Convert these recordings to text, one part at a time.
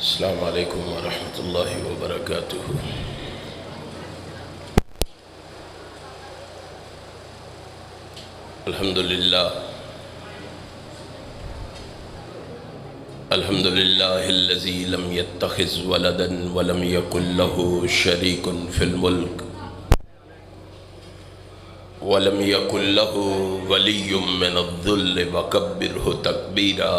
السلام علیکم ورحمۃ اللہ وبرکاتہ۔ الحمدللہ الذی لم يتخذ ولدا ولم يكن له شریک فی الملک ولم يكن له ولی من الذل وکبرہ تکبیرا۔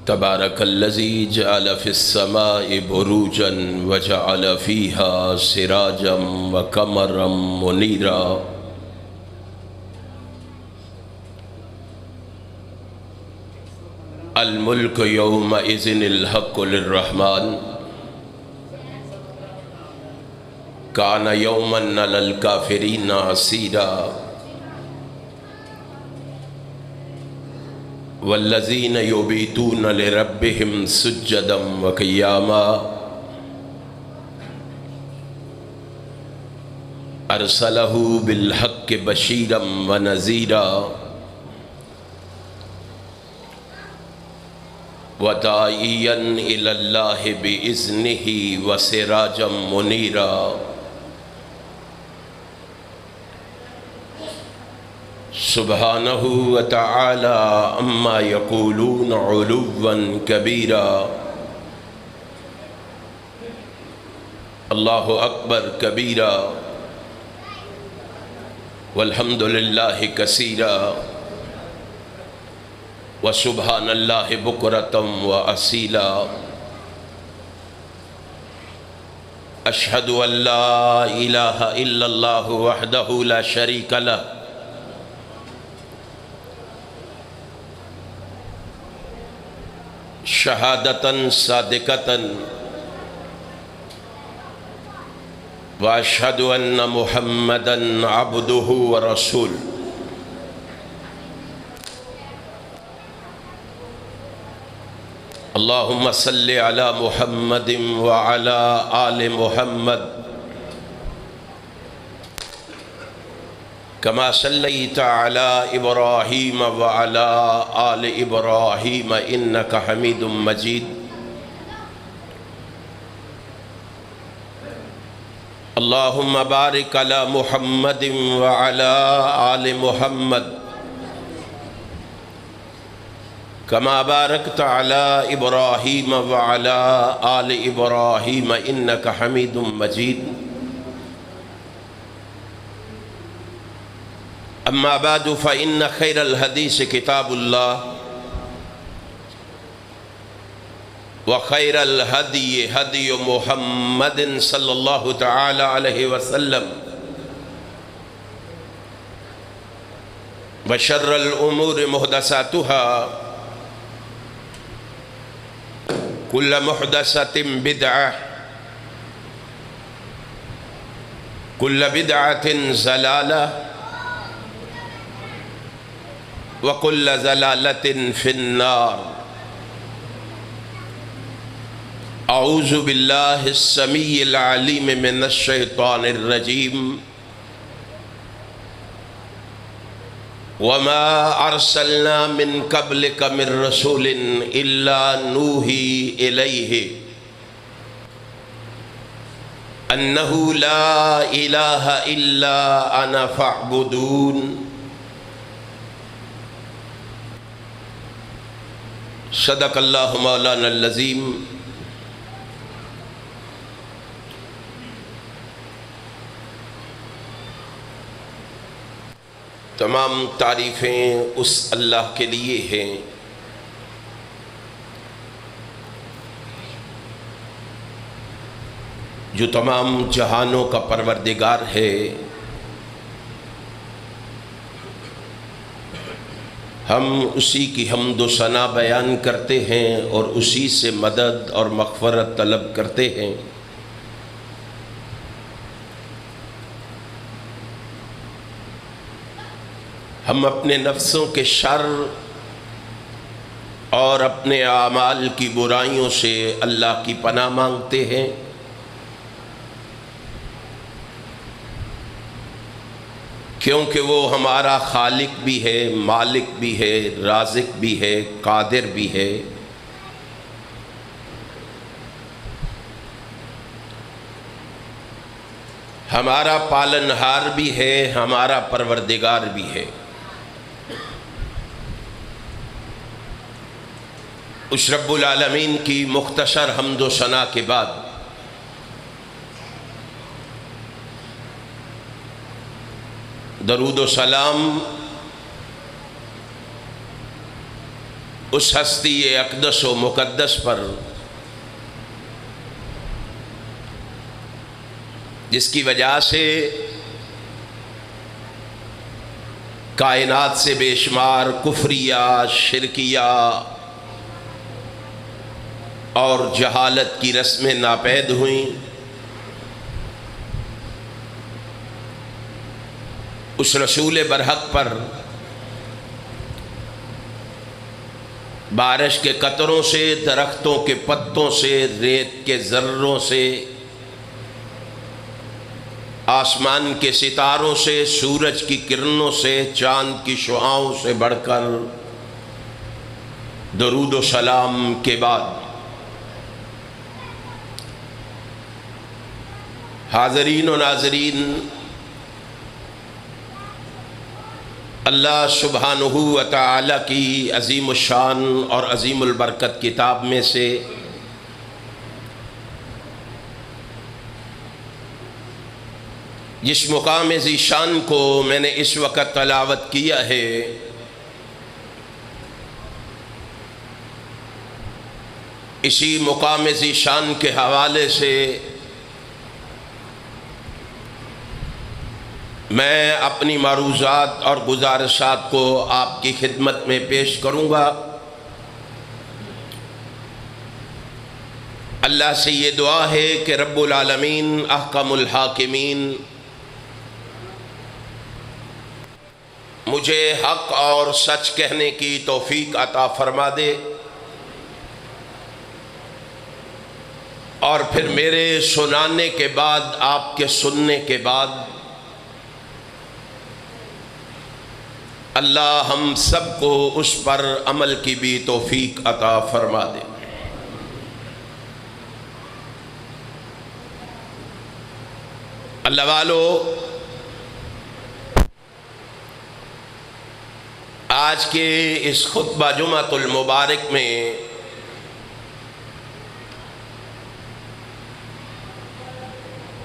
تبارک الذی جعل فی السماء بروجا وجعل فیہا سراجا وقمرا منیرا۔ الملک یومئذ الحق للرحمن کان یوما علی الکافرین عسیرا۔ والذین یبیتون لربہم سجدا وقیاما۔ ارسلہ بالحق بشیرا ونذیرا وداعیا الی اللہ بإذنہ وسراجا منیرا۔ سبحانہ وتعالی عما یقولون علوا کبیرا۔ اللہ اکبر کبیرا والحمدللہ کثیرا وسبحان اللہ بکرۃ وأصیلا۔ اشہد ان لا الہ الا اللہ وحدہ لا شریک لہ شہادتاً صادقتاً واشہد ان محمداً عبدہ ورسولہ۔ اللہم صلی علی محمد وعلی آل محمد کما صلیت علی ابراہیم وعلی آل ابراہیم انک حمید مجید۔ اللہم بارک علی محمد وعلی آل محمد کما بارکت علی ابراہیم وعلی آل ابراہیم انک حمید مجید۔ اما بعد فإن خیر الحدیث کتاب اللہ وخیر الہدی ہدی محمد صلی اللہ تعالی علیہ وسلم وشر الامور محدثاتها کل محدثۃ بدعہ کل بدعۃ ضلالہ وَكُلَّ ضَلَالَةٍ فِي النَّارِ۔ اعوذ باللہ السمیع العلیم من الشیطان الرجیم۔ وَمَا أَرْسَلْنَا مِن قَبْلِكَ مِن رَسُولٍ إِلَّا نُوحِي إِلَيْهِ أَنَّهُ لَا إِلَهَ إِلَّا أَنَا فَاعْبُدُونِ۔ صدق اللہ مولانا العظیم۔ تمام تعریفیں اس اللہ کے لیے ہیں جو تمام جہانوں کا پروردگار ہے۔ ہم اسی کی حمد و ثنا بیان کرتے ہیں اور اسی سے مدد اور مغفرت طلب کرتے ہیں۔ ہم اپنے نفسوں کے شر اور اپنے اعمال کی برائیوں سے اللہ کی پناہ مانگتے ہیں۔ کیونکہ وہ ہمارا خالق بھی ہے، مالک بھی ہے، رازق بھی ہے، قادر بھی ہے۔ ہمارا پالنہار بھی ہے، ہمارا پروردگار بھی ہے۔ اس رب العالمین کی مختصر حمد و ثنا کے بعد درود و سلام اس ہستی اقدس و مقدس پر جس کی وجہ سے کائنات سے بے شمار کفریہ، شرکیہ اور جہالت کی رسمیں ناپید ہوئیں، اس رسول برحق پر بارش کے قطروں سے، درختوں کے پتوں سے، ریت کے ذروں سے، آسمان کے ستاروں سے، سورج کی کرنوں سے، چاند کی شعاؤں سے بڑھ کر درود و سلام کے بعد حاضرین و ناظرین، اللہ سبحانہ و تعالی کی عظیم الشان اور عظیم البرکت کتاب میں سے جس مقام ذیشان کو میں نے اس وقت تلاوت کیا ہے، اسی مقام ذیشان کے حوالے سے میں اپنی معروضات اور گزارشات کو آپ کی خدمت میں پیش کروں گا۔ اللہ سے یہ دعا ہے کہ رب العالمین احکم الحاکمین مجھے حق اور سچ کہنے کی توفیق عطا فرما دے، اور پھر میرے سنانے کے بعد، آپ کے سننے کے بعد اللہ ہم سب کو اس پر عمل کی بھی توفیق عطا فرما دے۔ اللہ والو، آج کے اس خطبہ جمعۃ المبارک میں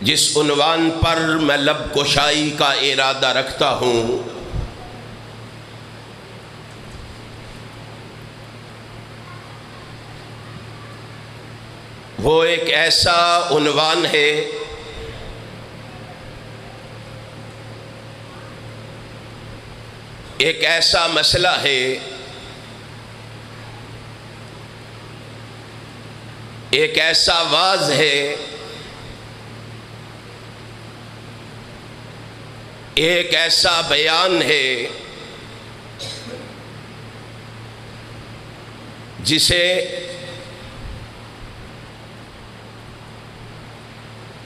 جس عنوان پر میں لب کشائی کا ارادہ رکھتا ہوں وہ ایک ایسا عنوان ہے ایک ایسا مسئلہ ہے، ایک ایسا واز ہے، ایک ایسا بیان ہے جسے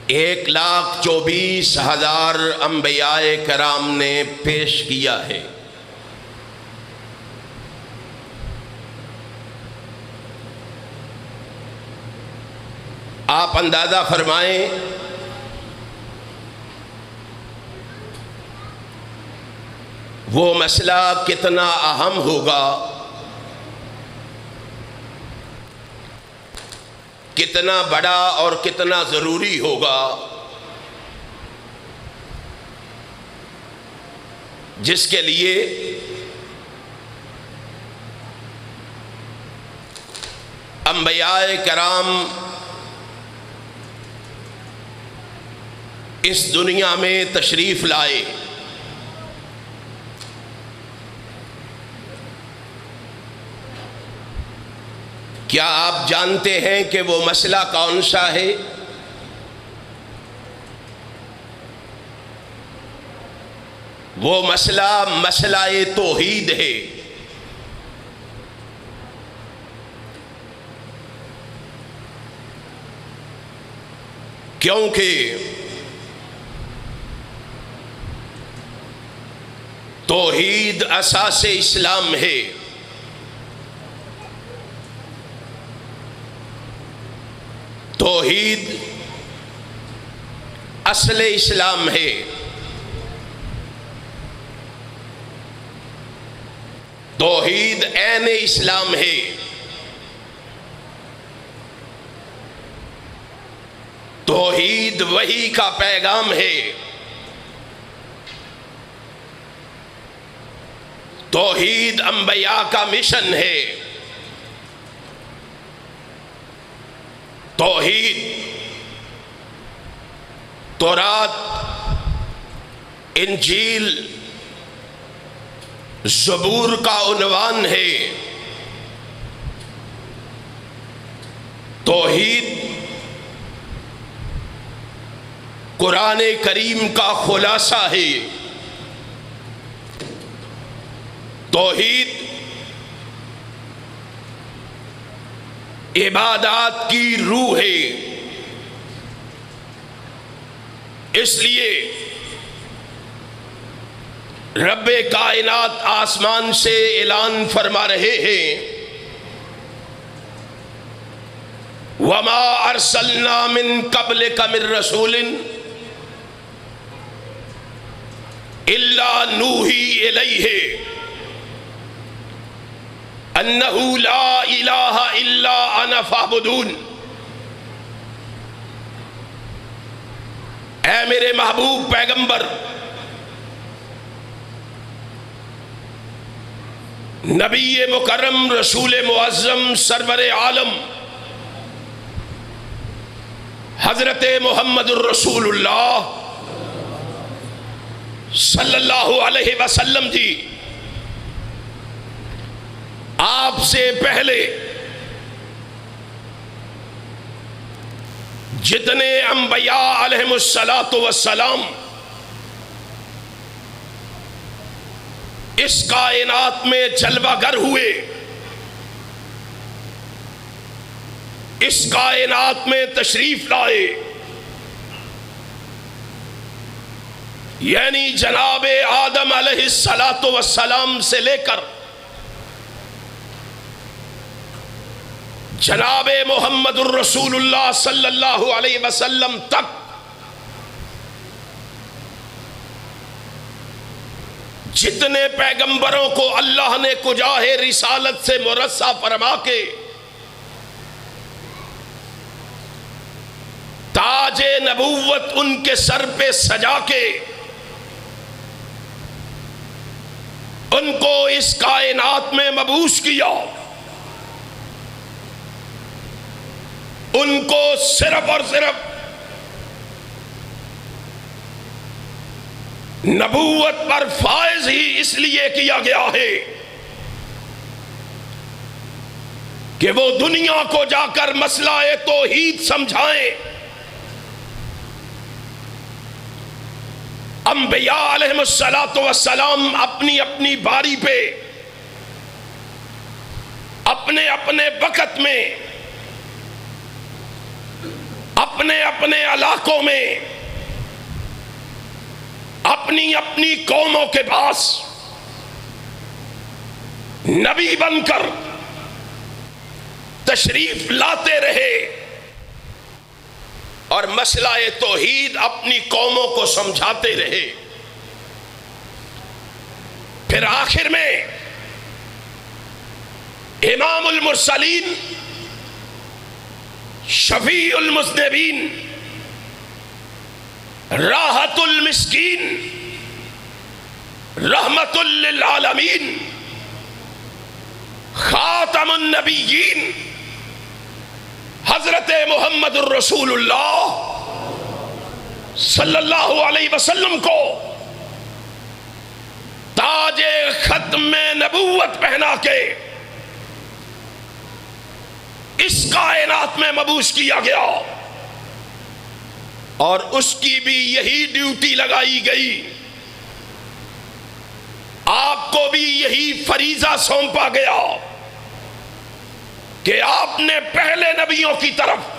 1,24,000 انبیاء کرام نے پیش کیا ہے۔ آپ اندازہ فرمائیں وہ مسئلہ کتنا اہم ہوگا، کتنا بڑا اور کتنا ضروری ہوگا، جس کے لیے انبیاء کرام اس دنیا میں تشریف لائے۔ کیا آپ جانتے ہیں کہ وہ مسئلہ کون سا ہے؟ وہ مسئلہ توحید ہے۔ کیونکہ توحید اساس اسلام ہے، توحید اصل اسلام ہے، توحید عین اسلام ہے، توحید وحی کا پیغام ہے، توحید انبیاء کا مشن ہے، توحید تورات، انجیل، زبور کا عنوان ہے، توحید قرآن کریم کا خلاصہ ہے، توحید عبادات کی روح ہے۔ اس لیے رب کائنات آسمان سے اعلان فرما رہے ہیں، وما ارسلنا من قبلک من رسول الا نوحی الیہ انہ لا الہ الا انا فاعبدون۔ اے میرے محبوب پیغمبر، نبی مکرم، رسول معظم، سرور عالم حضرت محمد الرسول اللہ صلی اللہ علیہ وسلم جی، آپ سے پہلے جتنے انبیاء علیہم السلام اس کائنات میں جلوہ گر ہوئے، اس کائنات میں تشریف لائے، یعنی جناب آدم علیہ السلام سے لے کر جناب محمد الرسول اللہ صلی اللہ علیہ وسلم تک جتنے پیغمبروں کو اللہ نے کجاہ رسالت سے مرصع فرما کے تاج نبوت ان کے سر پہ سجا کے ان کو اس کائنات میں مبعوث کیا، ان کو صرف اور صرف نبوت پر فائز ہی اس لیے کیا گیا ہے کہ وہ دنیا کو جا کر مسئلہ توحید سمجھائیں۔ انبیاء علیہم السلام اپنی اپنی باری پہ اپنے اپنے وقت میں اپنے اپنے علاقوں میں اپنی اپنی قوموں کے پاس نبی بن کر تشریف لاتے رہے اور مسئلہ توحید اپنی قوموں کو سمجھاتے رہے۔ پھر آخر میں امام المرسلین، شفیع المذنبین، راحت المسکین، رحمت للعالمین، خاتم النبیین حضرت محمد الرسول اللہ صلی اللہ علیہ وسلم کو تاج ختم نبوت پہنا کے اس کائنات میں مبعوث کیا گیا، اور اس کی بھی یہی ڈیوٹی لگائی گئی، آپ کو بھی یہی فریضہ سونپا گیا کہ آپ نے پہلے نبیوں کی طرف،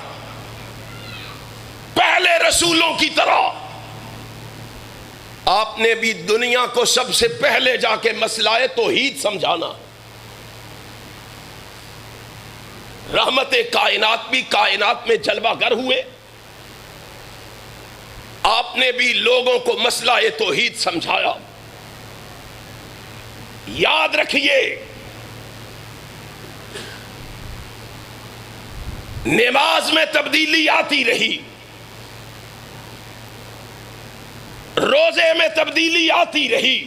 پہلے رسولوں کی طرح آپ نے بھی دنیا کو سب سے پہلے جا کے مسئلہ توحید سمجھانا. رحمت کائنات بھی کائنات میں جلوہ گر ہوئے. آپ نے بھی لوگوں کو مسئلہ توحید سمجھایا. یاد رکھیے، نماز میں تبدیلی آتی رہی، روزے میں تبدیلی آتی رہی،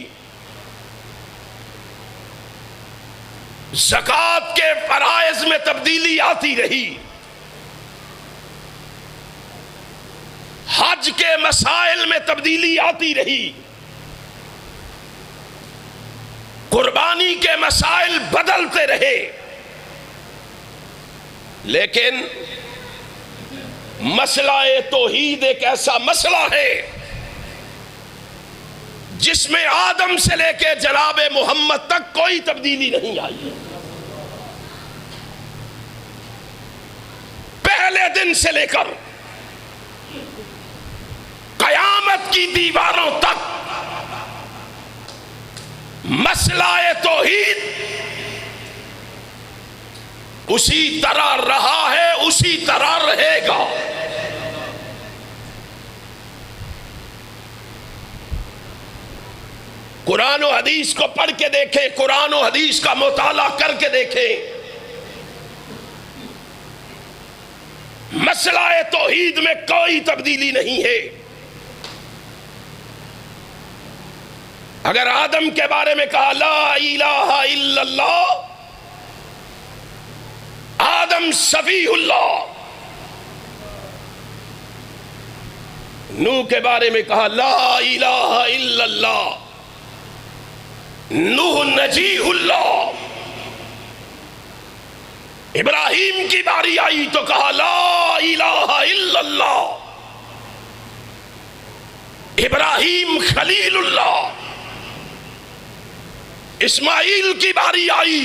زکوٰۃ کے فرائض میں تبدیلی آتی رہی، حج کے مسائل میں تبدیلی آتی رہی، قربانی کے مسائل بدلتے رہے، لیکن مسئلہ توحید ایک ایسا مسئلہ ہے جس میں آدم سے لے کے جناب محمد تک کوئی تبدیلی نہیں آئی. پہلے دن سے لے کر قیامت کی دیواروں تک مسئلہ توحید اسی طرح رہا ہے، اسی طرح رہے گا. قرآن و حدیث کو پڑھ کے دیکھیں، قرآن و حدیث کا مطالعہ کر کے دیکھیں. مسئلہ توحید میں کوئی تبدیلی نہیں ہے. اگر آدم کے بارے میں کہا لا الہ الا اللہ، آدم صفی اللہ. نوح کے بارے میں کہا لا الہ الا اللہ، نوح نجیح اللہ. ابراہیم کی باری آئی تو کہا لا الہ الا اللہ، ابراہیم خلیل اللہ. اسماعیل کی باری آئی،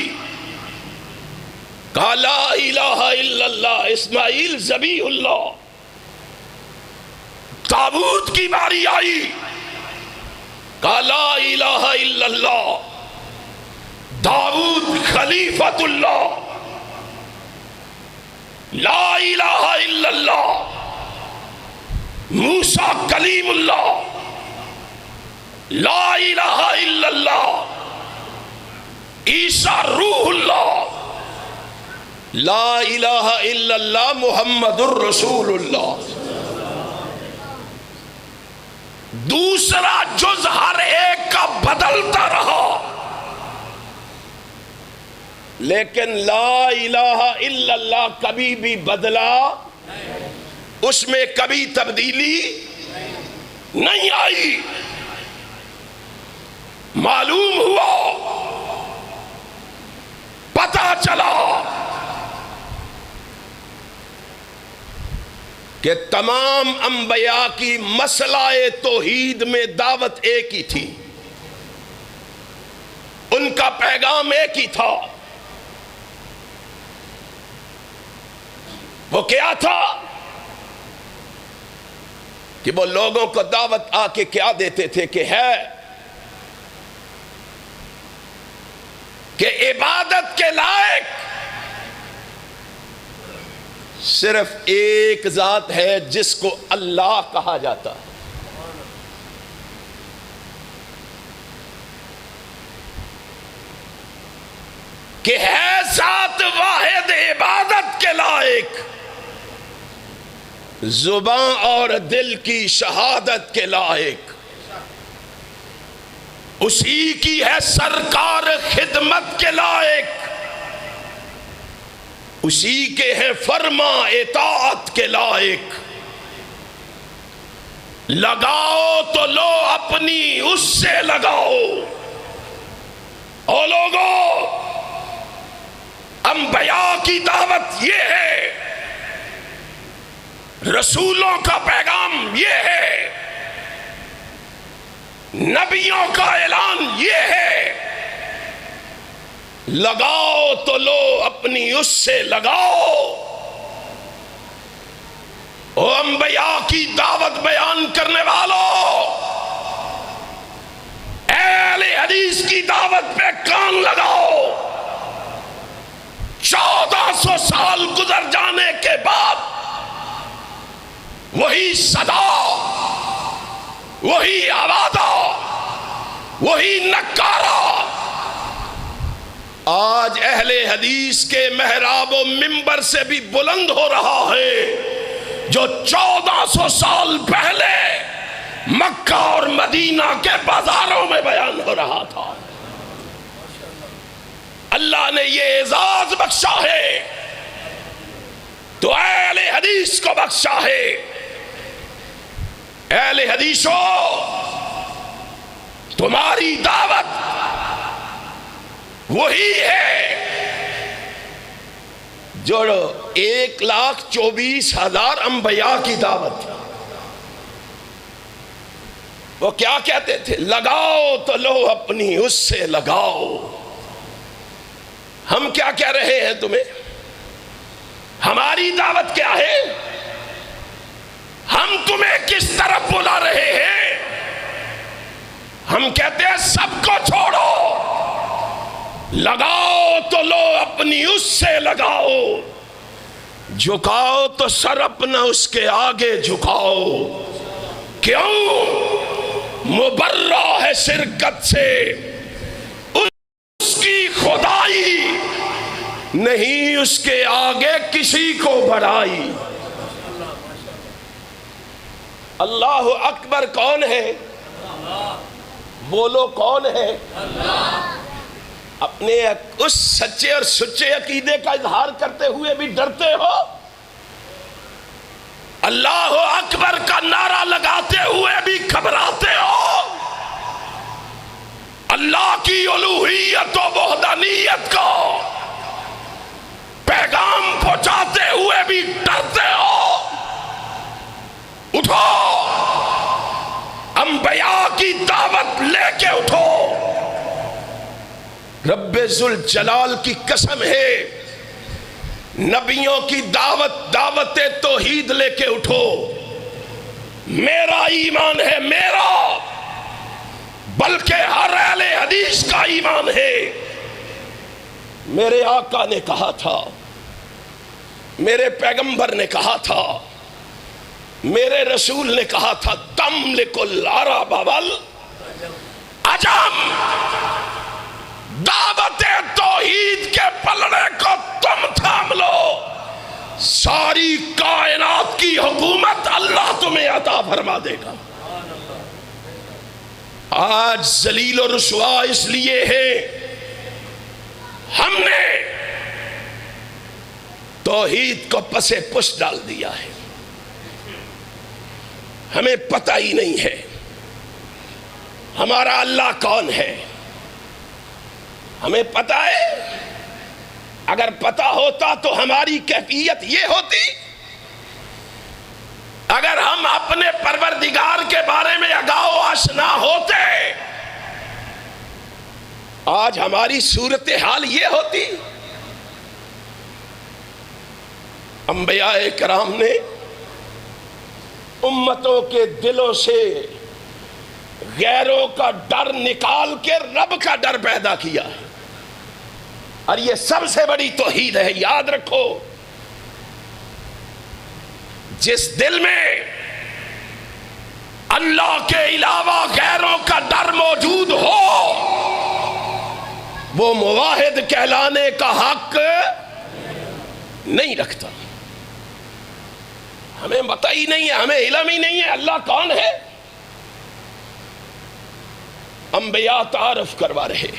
کہا لا الہ الا اللہ، اسماعیل ذبیح اللہ. داؤد کی باری آئی، کہا لا الہ الا اللہ، داؤد خلیفۃ اللہ. لا الہ الا اللہ، موسیٰ کلیم اللہ. لا الہ الا اللہ، عیسیٰ روح اللہ. لا الہ الا اللہ، محمد الرسول اللہ. دوسرا جز ہر ایک کا بدلتا رہا، لیکن لا الہ الا اللہ کبھی بھی بدلا، اس میں کبھی تبدیلی نہیں آئی. معلوم ہوا، پتہ چلا کہ تمام انبیاء کی مسئلہ توحید میں دعوت ایک ہی تھی، ان کا پیغام ایک ہی تھا. وہ کیا تھا کہ وہ لوگوں کو دعوت آ کے کیا دیتے تھے کہ ہے کہ عبادت کے لائق صرف ایک ذات ہے جس کو اللہ کہا جاتا ہے. کہ ہے ذات واحد عبادت کے لائق، زبان اور دل کی شہادت کے لائق. اسی کی ہے سرکار خدمت کے لائق، اسی کے ہیں فرما اطاعت کے لائق. لگاؤ تو لو اپنی اس سے لگاؤ. او لوگو، انبیاء کی دعوت یہ ہے، رسولوں کا پیغام یہ ہے، نبیوں کا اعلان یہ ہے. لگاؤ تو لو اپنی اس سے لگاؤ. او انبیاء کی دعوت بیان کرنے والوں، حدیث کی دعوت پہ کان لگاؤ. 1400 سال گزر جانے کے بعد وہی صدا، وہی آوازہ، وہی نکارہ آج اہل حدیث کے محراب و منبر سے بھی بلند ہو رہا ہے، جو 1400 سال پہلے مکہ اور مدینہ کے بازاروں میں بیان ہو رہا تھا. اللہ نے یہ اعزاز بخشا ہے تو اہل حدیث کو بخشا ہے. اہل حدیثو، تمہاری دعوت وہی ہے جو 1,24,000 انبیاء کی دعوت تھی. وہ کیا کہتے تھے؟ لگاؤ تو لو اپنی اس سے لگاؤ. ہم کیا کہہ رہے ہیں تمہیں؟ ہماری دعوت کیا ہے؟ ہم تمہیں کس طرف بلا رہے ہیں؟ ہم کہتے ہیں سب کو چھوڑو، لگاؤ تو لو اپنی اس سے لگاؤ، جھکاؤ تو سر اپنا اس کے آگے جھکاؤ. کیوں؟ مبرہ ہے شرکت سے، اس کی خدائی نہیں اس کے آگے کسی کو بڑھائی. اللہ اکبر کون ہے؟ بولو کون ہے؟ اپنے اس سچے اور سچے عقیدے کا اظہار کرتے ہوئے بھی ڈرتے ہو؟ اللہ اکبر کا نعرہ لگاتے ہوئے بھی گھبراتے ہو؟ اللہ کی الوہیت و وحدانیت کو پیغام پہنچاتے ہوئے بھی ڈرتے ہو؟ اٹھو، انبیاء کی دعوت لے کے اٹھو. رب ذوالجلال کی قسم ہے، نبیوں کی دعوت توحید لے کے اٹھو. میرا ایمان ہے، میرا بلکہ ہر اہل حدیث کا ایمان ہے. میرے آقا نے کہا تھا، میرے پیغمبر نے کہا تھا، میرے رسول نے کہا تھا، تملک العرب والعجم، دعوت توحید کے پلڑے کو تم تھام لو، ساری کائنات کی حکومت اللہ تمہیں عطا فرما دے گا. آج ذلیل و رسوا اس لیے ہے ہم نے توحید کو پسے پش ڈال دیا ہے. ہمیں پتہ ہی نہیں ہے ہمارا اللہ کون ہے. ہمیں پتہ ہے، اگر پتہ ہوتا تو ہماری کیفیت یہ ہوتی. اگر ہم اپنے پروردگار کے بارے میں آگاہ و آشنا ہوتے، آج ہماری صورتحال یہ ہوتی. انبیاء کرام نے امتوں کے دلوں سے غیروں کا ڈر نکال کے رب کا ڈر پیدا کیا ہے، اور یہ سب سے بڑی توحید ہے. یاد رکھو، جس دل میں اللہ کے علاوہ غیروں کا ڈر موجود ہو، وہ موحد کہلانے کا حق نہیں رکھتا. ہمیں پتہ ہی نہیں ہے، ہمیں علم ہی نہیں ہے اللہ کون ہے. انبیاء تعارف کروا رہے،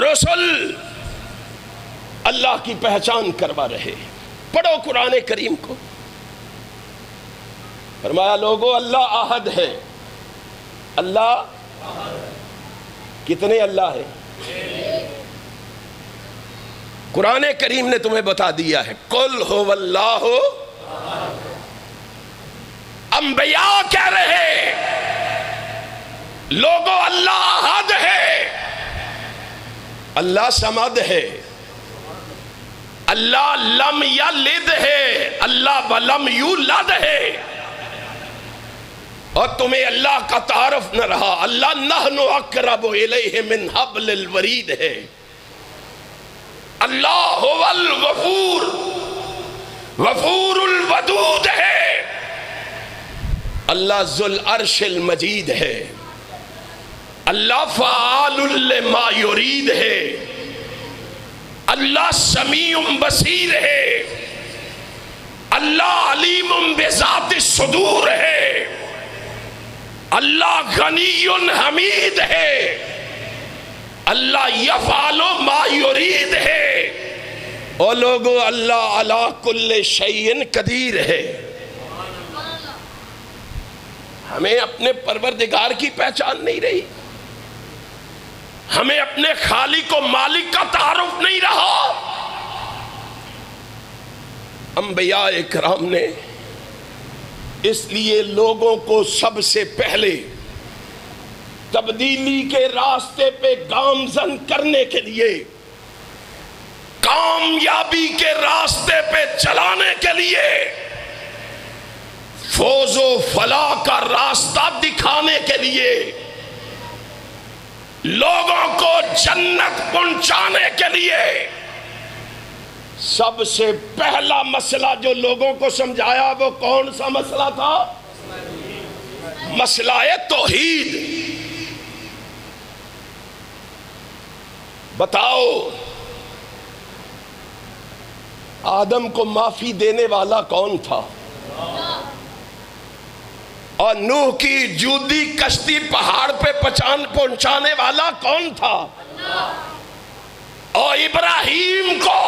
رسول اللہ کی پہچان کروا رہے. پڑھو قرآن کریم کو. فرمایا لوگو اللہ احد ہے. اللہ کتنے اللہ ہے؟ قرآن کریم نے تمہیں بتا دیا ہے، قل هو اللہ. انبیاء کہہ رہے لوگو اللہ احد ہے، اللہ صمد ہے، اللہ لم یلد ہے، اللہ ولم یولد ہے، اور تمہیں اللہ کا تعارف نہ رہا. اللہ نحن اقرب الیہ من حبل الورید ہے. اللہ هو الغفور غفور الودود ہے. اللہ ذو العرش المجید ہے. اللہ فعال لما یرید ہے. اللہ سمیع بصیر ہے. اللہ علیم بذات الصدور ہے. اللہ غنی حمید ہے. اللہ یفعل ما یرید ہے. او لوگو اللہ علی کل شیء قدیر ہے. ہمیں اپنے پروردگار کی پہچان نہیں رہی. ہمیں اپنے خالق و مالک کا تعارف نہیں رہا. انبیاء اکرام نے اس لیے لوگوں کو سب سے پہلے تبدیلی کے راستے پہ گامزن کرنے کے لیے، کامیابی کے راستے پہ چلانے کے لیے، فوز و فلاح کا راستہ دکھانے کے لیے، لوگوں کو جنت پہنچانے کے لیے سب سے پہلا مسئلہ جو لوگوں کو سمجھایا وہ کون سا مسئلہ تھا؟ مسئلہ توحید. بتاؤ آدم کو معافی دینے والا کون تھا؟ اور نوح کی جودی کشتی پہاڑ پہ پہنچانے والا کون تھا؟ اور ابراہیم کو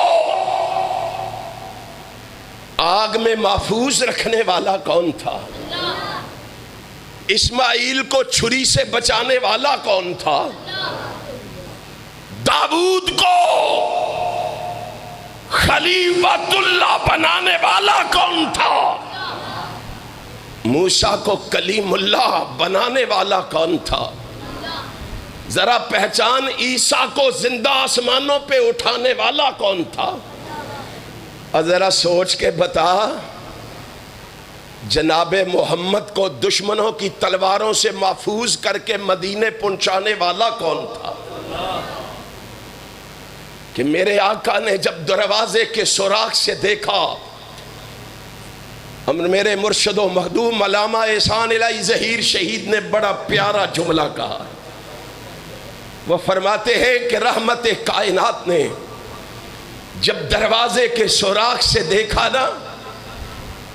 آگ میں محفوظ رکھنے والا کون تھا؟ اسماعیل کو چھری سے بچانے والا کون تھا؟ داؤد کو خلیفۃ اللہ بنانے والا کون تھا؟ موسیٰ کو کلیم اللہ بنانے والا کون تھا؟ ذرا پہچان عیسیٰ کو زندہ آسمانوں پہ اٹھانے والا کون تھا؟ اور ذرا سوچ کے بتا جناب محمد کو دشمنوں کی تلواروں سے محفوظ کر کے مدینے پہنچانے والا کون تھا؟ کہ میرے آقا نے جب دروازے کے سوراخ سے دیکھا، میرے مرشد و مخدوم علامہ احسان الہی ظہیر شہید نے بڑا پیارا جملہ کہا. وہ فرماتے ہیں کہ رحمت کائنات نے جب دروازے کے سوراخ سے دیکھا نا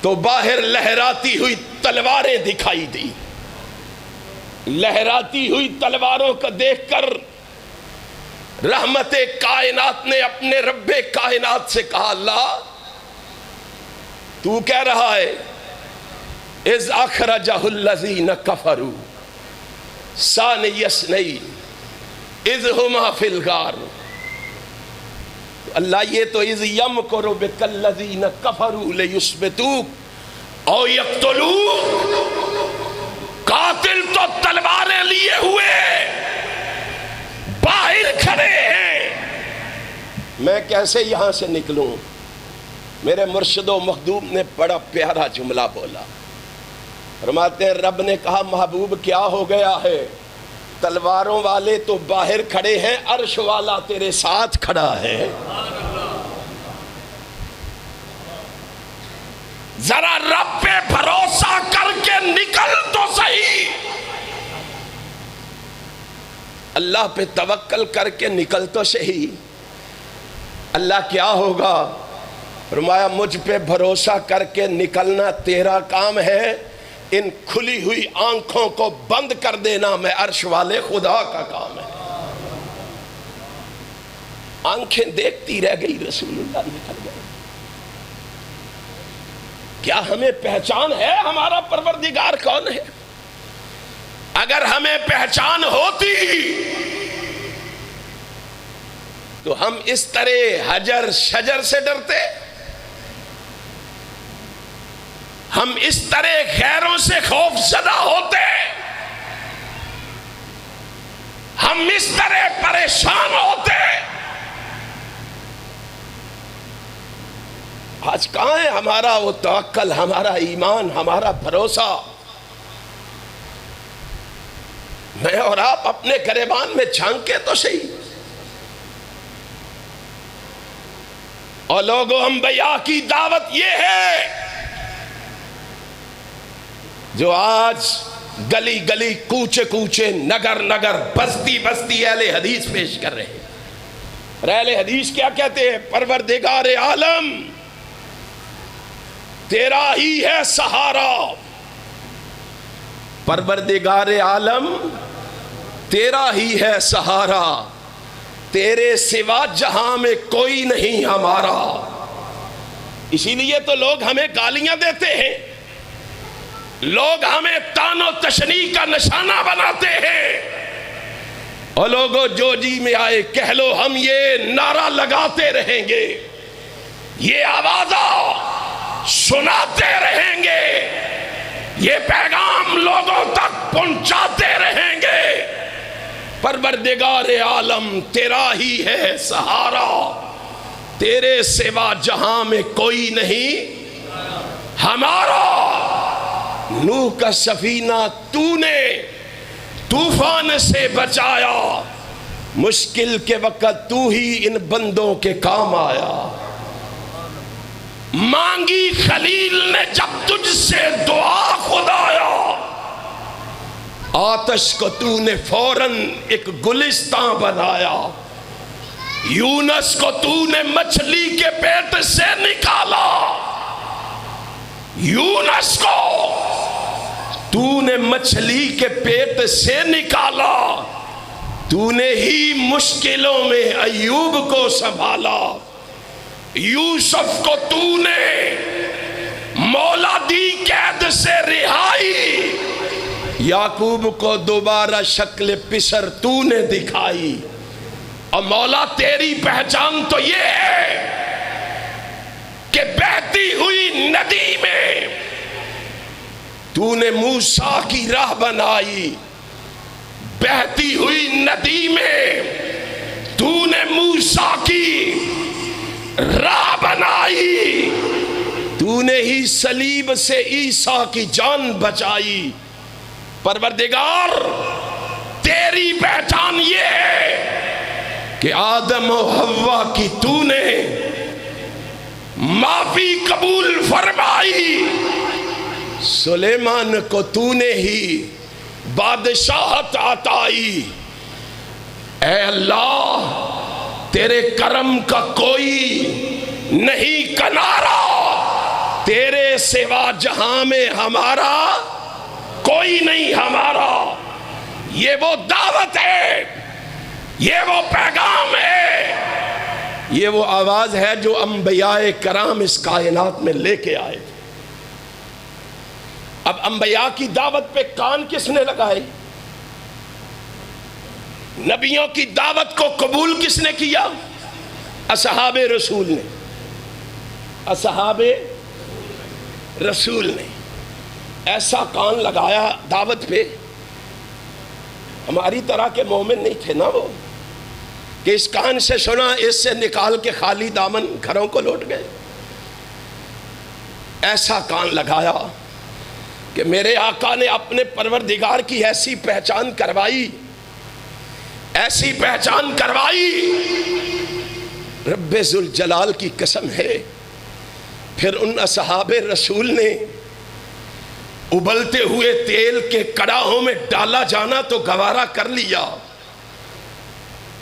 تو باہر لہراتی ہوئی تلواریں دکھائی دی. لہراتی ہوئی تلواروں کو دیکھ کر رحمت کائنات نے اپنے رب کائنات سے کہا، اللہ تو کہہ رہا ہے اذ اخرجہ الذین کفروا ثانی اثنین اذ ہما فی الغار. اللہ یہ تو اذ یمکر بک الذین کفروا لیثبتوک او یقتلوک. قاتل تو تلواریں لیے ہوئے باہر کھڑے ہیں، میں کیسے یہاں سے نکلوں؟ میرے مرشد و مخدوم نے بڑا پیارا جملہ بولا. فرماتے ہیں رب نے کہا محبوب کیا ہو گیا ہے؟ تلواروں والے تو باہر کھڑے ہیں، عرش والا تیرے ساتھ کھڑا ہے. ذرا رب پہ بھروسہ کر کے نکل تو صحیح. اللہ پہ توکل کر کے نکل تو صحیح. اللہ کیا ہوگا؟ فرمایا مجھ پہ بھروسہ کر کے نکلنا تیرا کام ہے، ان کھلی ہوئی آنکھوں کو بند کر دینا میں عرش والے خدا کا کام ہے. آنکھیں دیکھتی رہ گئی، رسول اللہ نکل گئے. کیا ہمیں پہچان ہے ہمارا پروردگار کون ہے؟ اگر ہمیں پہچان ہوتی تو ہم اس طرح حجر شجر سے ڈرتے، ہم اس طرح غیروں سے خوف زدہ ہوتے، ہم اس طرح پریشان ہوتے. آج کہاں ہے ہمارا وہ توکل، ہمارا ایمان، ہمارا بھروسہ؟ ہیں اور آپ اپنے گریبان میں جھانکے تو صحیح. اور لوگوں انبیاء کی دعوت یہ ہے جو آج گلی گلی کوچے کوچے نگر نگر بستی بستی اہل حدیث پیش کر رہے ہیں. اور اہل حدیث کیا کہتے ہیں؟ پروردگار عالم تیرا ہی ہے سہارا. پروردگار عالم تیرا ہی ہے سہارا، تیرے سوا جہاں میں کوئی نہیں ہمارا. اسی لیے تو لوگ ہمیں گالیاں دیتے ہیں، لوگ ہمیں تان و تشنیع کا نشانہ بناتے ہیں. اور لوگوں جو جی میں آئے کہہ لو، ہم یہ نعرہ لگاتے رہیں گے، یہ آوازہ سناتے رہیں گے، یہ پیغام لوگوں تک پہنچاتے رہیں گے. پروردگار عالم تیرا ہی ہے سہارا، تیرے سوا جہاں میں کوئی نہیں ہمارا. نوح کا سفینہ تو نے طوفان سے بچایا، مشکل کے وقت تو ہی ان بندوں کے کام آیا. مانگی خلیل نے جب تجھ سے دعا خدایا، آتش کو تو نے فوراً ایک گلستان بنایا. یونس کو تو نے مچھلی کے پیٹ سے نکالا، یونس کو تو نے مچھلی کے پیٹ سے نکالا. تو نے ہی مشکلوں میں ایوب کو سنبھالا. یوسف کو تو نے مولا دی قید سے رہائی، یعقوب کو دوبارہ شکل پسر تو نے دکھائی. اور مولا تیری پہچان تو یہ ہے کہ بہتی ہوئی ندی میں تو نے موسیٰ کی راہ بنائی. بہتی ہوئی ندی میں تو نے موسیٰ کی راہ بنائی. تو نے ہی صلیب سے عیسیٰ کی جان بچائی. پروردگار تیری پہچان یہ ہے کہ آدم و حوا کی تو نے معافی قبول فرمائی. سلیمان کو تو نے ہی بادشاہت عطائی. اے اللہ تیرے کرم کا کوئی نہیں کنارہ، تیرے سوا جہاں میں ہمارا کوئی نہیں ہمارا. یہ وہ دعوت ہے، یہ وہ پیغام ہے، یہ وہ آواز ہے جو انبیاء کرام اس کائنات میں لے کے آئے. اب انبیاء کی دعوت پہ کان کس نے لگائے؟ نبیوں کی دعوت کو قبول کس نے کیا؟ اصحاب رسول نے. اصحاب رسول نے ایسا کان لگایا دعوت پہ. ہماری طرح کے مومن نہیں تھے نا وہ کہ اس کان سے سنا اس سے نکال کے خالی دامن گھروں کو لوٹ گئے. ایسا کان لگایا کہ میرے آقا نے اپنے پروردگار کی ایسی پہچان کروائی، ایسی پہچان کروائی، رب ذوالجلال کی قسم ہے. پھر ان اصحاب رسول نے ابلتے ہوئے تیل کے کڑاہوں میں ڈالا جانا تو گوارا کر لیا.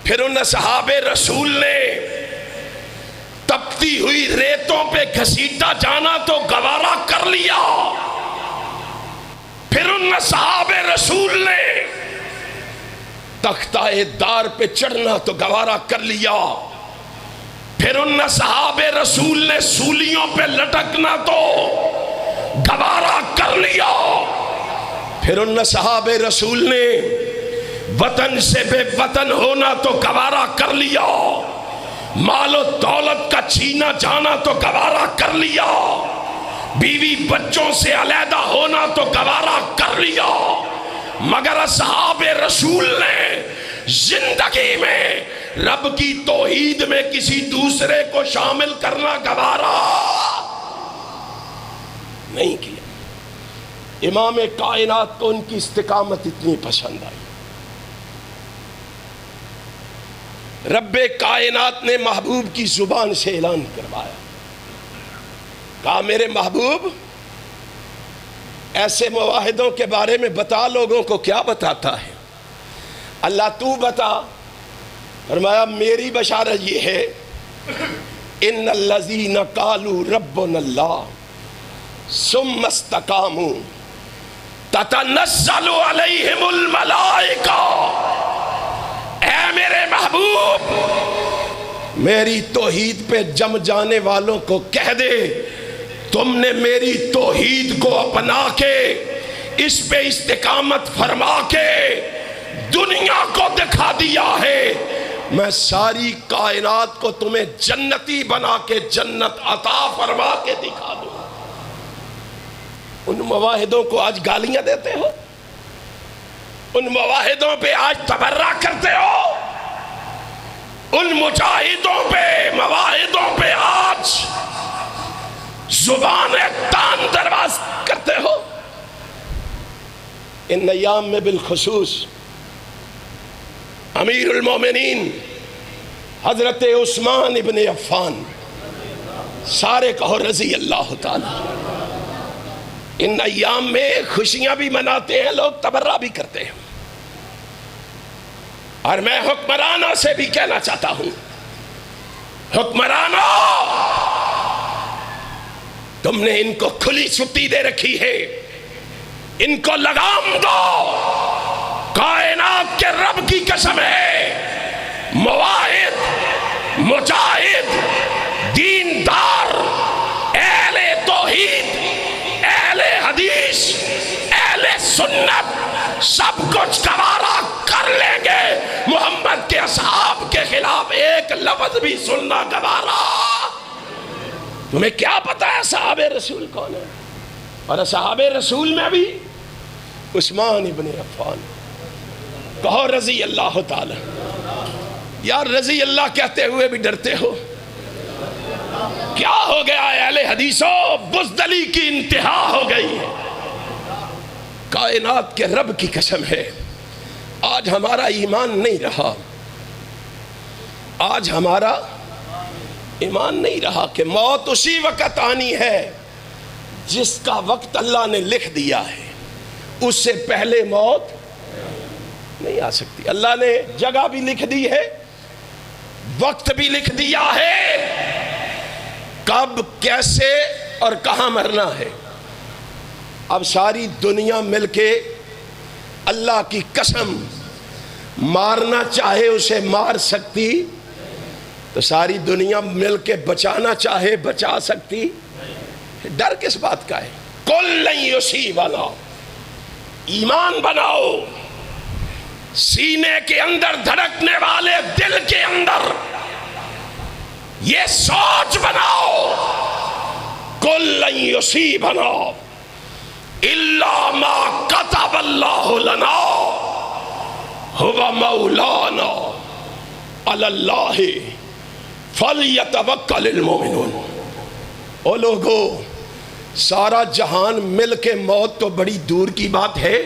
پھر ان اصحاب رسول نے تپتی ہوئی ریتوں پہ گھسیٹا جانا تو گوارا کر لیا. پھر ان اصحاب رسول نے تختہ دار پہ چڑھنا تو گوارا کر لیا. پھر ان اصحاب رسول نے سولیوں پہ لٹکنا تو گوارا کر لیا. پھر ان اصحاب رسول نے وطن سے بے وطن ہونا تو گوارا کر لیا. مال و دولت کا چھینا جانا تو گوارا کر لیا. بیوی بچوں سے علیحدہ ہونا تو گوارا کر لیا. مگر اصحاب رسول نے زندگی میں رب کی توحید میں کسی دوسرے کو شامل کرنا گوارا نہیں کیا. امام کائنات کو ان کی استقامت اتنی پسند آئی. رب کائنات نے محبوب کی زبان سے اعلان کروایا، کہا میرے محبوب ایسے مواحدوں کے بارے میں بتا، لوگوں کو کیا بتاتا ہے؟ اللہ تو بتا۔ فرمایا میری بشارت یہ ہے، ان الذین قالوا ربنا اللہ ثم استقاموا تتنزل علیہم الملائکہ۔ اے میرے محبوب میری توحید پہ جم جانے والوں کو کہہ دے، تم نے میری توحید کو اپنا کے اس پہ استقامت فرما کے دنیا کو دکھا دیا ہے، میں ساری کائنات کو تمہیں جنتی بنا کے جنت عطا فرما کے دکھا دوں۔ ان مواحدوں کو آج گالیاں دیتے ہو، ان مواحدوں پہ آج تبرہ کرتے ہو، ان مجاہدوں پہ مواحدوں پہ آج زبان تان درواز کرتے ہو۔ ان ایام میں بالخصوص امیر المومنین حضرت عثمان ابن عفان، سارے کہو رضی اللہ تعالی، ان ایام میں خوشیاں بھی مناتے ہیں لوگ، تبرہ بھی کرتے ہیں۔ اور میں حکمرانوں سے بھی کہنا چاہتا ہوں، حکمرانوں تم نے ان کو کھلی چھٹی دے رکھی ہے، ان کو لگام دو۔ کائنات کے رب کی قسم ہے، مواحد، مجاہد، دیندار، اہل توحید، اہل حدیث، اہل سنت سب کچھ گوارا کر لیں گے، محمد کے اصحاب کے خلاف ایک لفظ بھی سننا گوارا۔ تمہیں کیا پتا ہے صحاب رسول کون ہے؟ اور صحاب رسول میں بھی عثمان ابن عفان، کہو رضی اللہ تعالی۔ یار رضی اللہ کہتے ہوئے بھی ڈرتے ہو، کیا ہو گیا اہل حدیثوں؟ بزدلی کی انتہا ہو گئی ہے۔ کائنات کے رب کی قسم ہے، آج ہمارا ایمان نہیں رہا، آج ہمارا ایمان نہیں رہا کہ موت اسی وقت آنی ہے جس کا وقت اللہ نے لکھ دیا ہے، اس سے پہلے موت نہیں آ سکتی۔ اللہ نے جگہ بھی لکھ دی ہے، وقت بھی لکھ دیا ہے، کب کیسے اور کہاں مرنا ہے۔ اب ساری دنیا مل کے اللہ کی قسم مارنا چاہے اسے مار سکتی، تو ساری دنیا مل کے بچانا چاہے بچا سکتی؟ ڈر کس بات کا ہے؟ کل لن یصیبنا، ایمان بناؤ، سینے کے اندر دھڑکنے والے دل کے اندر یہ سوچ بناؤ، کل لن یصیبنا الا ما کتب اللہ لنا هو مولانا علی اللہ فلیتوکل المؤمنون۔ او لوگو، سارا جہان مل کے موت تو بڑی دور کی بات ہے،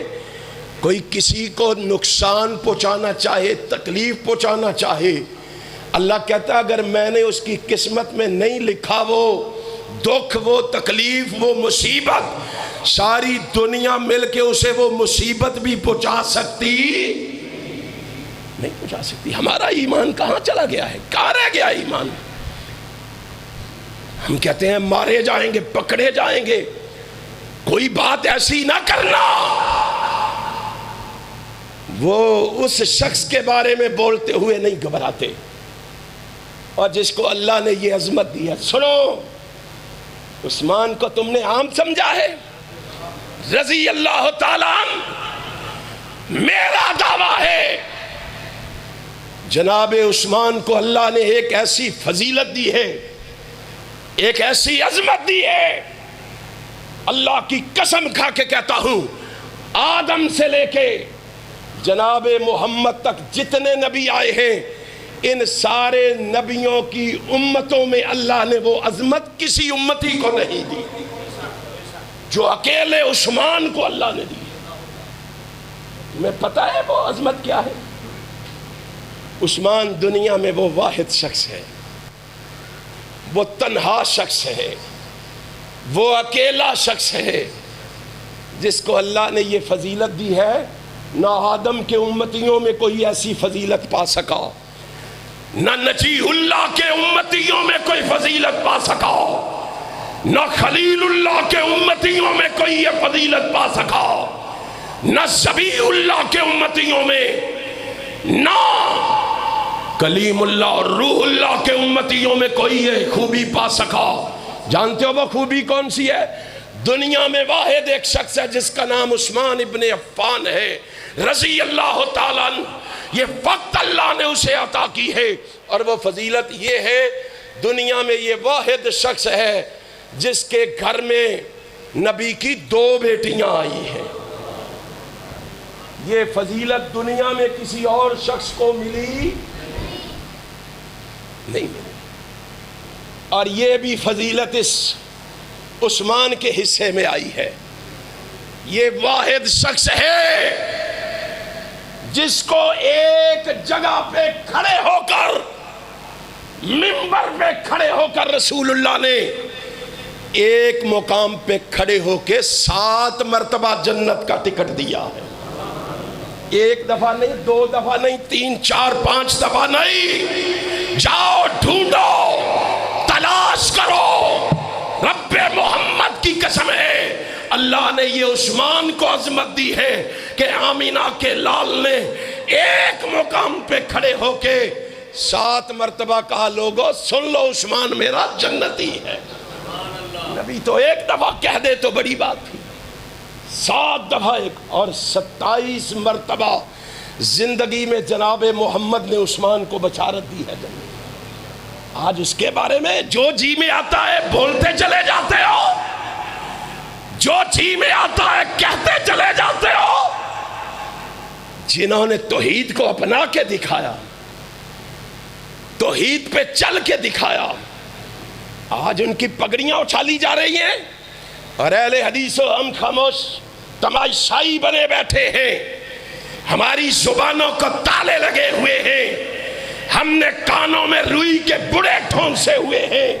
کوئی کسی کو نقصان پہنچانا چاہے، تکلیف پہنچانا چاہے، اللہ کہتا ہے اگر میں نے اس کی قسمت میں نہیں لکھا وہ دکھ، وہ تکلیف، وہ مصیبت، ساری دنیا مل کے اسے وہ مصیبت بھی پہنچا سکتی نہیں پہنچا سکتی۔ ہمارا ایمان کہاں چلا گیا ہے؟ کہاں رہ گیا ایمان؟ ہم کہتے ہیں مارے جائیں گے، پکڑے جائیں گے، کوئی بات ایسی نہ کرنا۔ وہ اس شخص کے بارے میں بولتے ہوئے نہیں گھبراتے، اور جس کو اللہ نے یہ عظمت دی ہے۔ سنو، عثمان کو تم نے عام سمجھا ہے، رضی اللہ تعالیٰ عنہ، میرا دعویٰ ہے جناب عثمان کو اللہ نے ایک ایسی فضیلت دی ہے، ایک ایسی عظمت دی ہے، اللہ کی قسم کھا کے کہتا ہوں، آدم سے لے کے جناب محمد تک جتنے نبی آئے ہیں، ان سارے نبیوں کی امتوں میں اللہ نے وہ عظمت کسی امتی کو نہیں دی جو اکیلے عثمان کو اللہ نے دی۔ تمہیں پتہ ہے وہ عظمت کیا ہے؟ عثمان دنیا میں وہ واحد شخص ہے، وہ تنہا شخص ہے، وہ اکیلا شخص ہے جس کو اللہ نے یہ فضیلت دی ہے، نہ آدم کے امتیوں میں کوئی ایسی فضیلت پا سکا، نہ نجی اللہ کے امتیوں میں کوئی فضیلت پا سکا، نہ خلیل اللہ کے امتیوں میں کوئی یہ فضیلت پا سکا، نہ ذبیح اللہ کے امتیوں میں، نہ کلیم اللہ اور روح اللہ کے امتیوں میں کوئی یہ خوبی پا سکا۔ جانتے ہو وہ خوبی کون سی ہے؟ دنیا میں واحد ایک شخص ہے جس کا نام عثمان ابن عفان ہے رضی اللہ تعالیٰ عنہ۔ یہ فقط اللہ نے اسے عطا کی ہے، اور وہ فضیلت یہ ہے دنیا میں یہ واحد شخص ہے جس کے گھر میں نبی کی 2 بیٹیاں آئی ہیں۔ یہ فضیلت دنیا میں کسی اور شخص کو ملی نہیں ملی، اور یہ بھی فضیلت اس عثمان کے حصے میں آئی ہے۔ یہ واحد شخص ہے جس کو ایک جگہ پہ کھڑے ہو کر، منبر پہ کھڑے ہو کر رسول اللہ نے ایک مقام پہ کھڑے ہو کے 7 مرتبہ جنت کا ٹکٹ دیا ہے۔ ایک دفعہ نہیں، 2 دفعہ نہیں، 3 4 5 دفعہ نہیں، جاؤ ڈھونڈو، تلاش کرو۔ رب محمد کی قسم ہے اللہ نے یہ عثمان کو عظمت دی ہے کہ آمینہ کے لال نے ایک مقام پہ کھڑے ہو کے 7 مرتبہ کہا لوگو سن لو عثمان میرا جنتی ہے۔ نبی تو ایک دفعہ کہہ دے تو بڑی بات تھی، 7 دفعہ ایک، اور 27 مرتبہ زندگی میں جناب محمد نے عثمان کو بشارت دی ہے جنت۔ آج اس کے بارے میں جو جی میں آتا ہے بولتے چلے جاتے ہو، جو جی میں آتا ہے کہتے چلے جاتے ہو۔ جنہوں نے توحید کو اپنا کے دکھایا، توحید پہ چل کے دکھایا، آج ان کی پگڑیاں اچھالی جا رہی ہیں، اور اہل حدیث و ہم خاموش تماشائی بنے بیٹھے ہیں۔ ہماری زبانوں کو تالے لگے ہوئے ہیں، ہم نے کانوں میں روئی کے بڑے ٹھونسے ہوئے ہیں،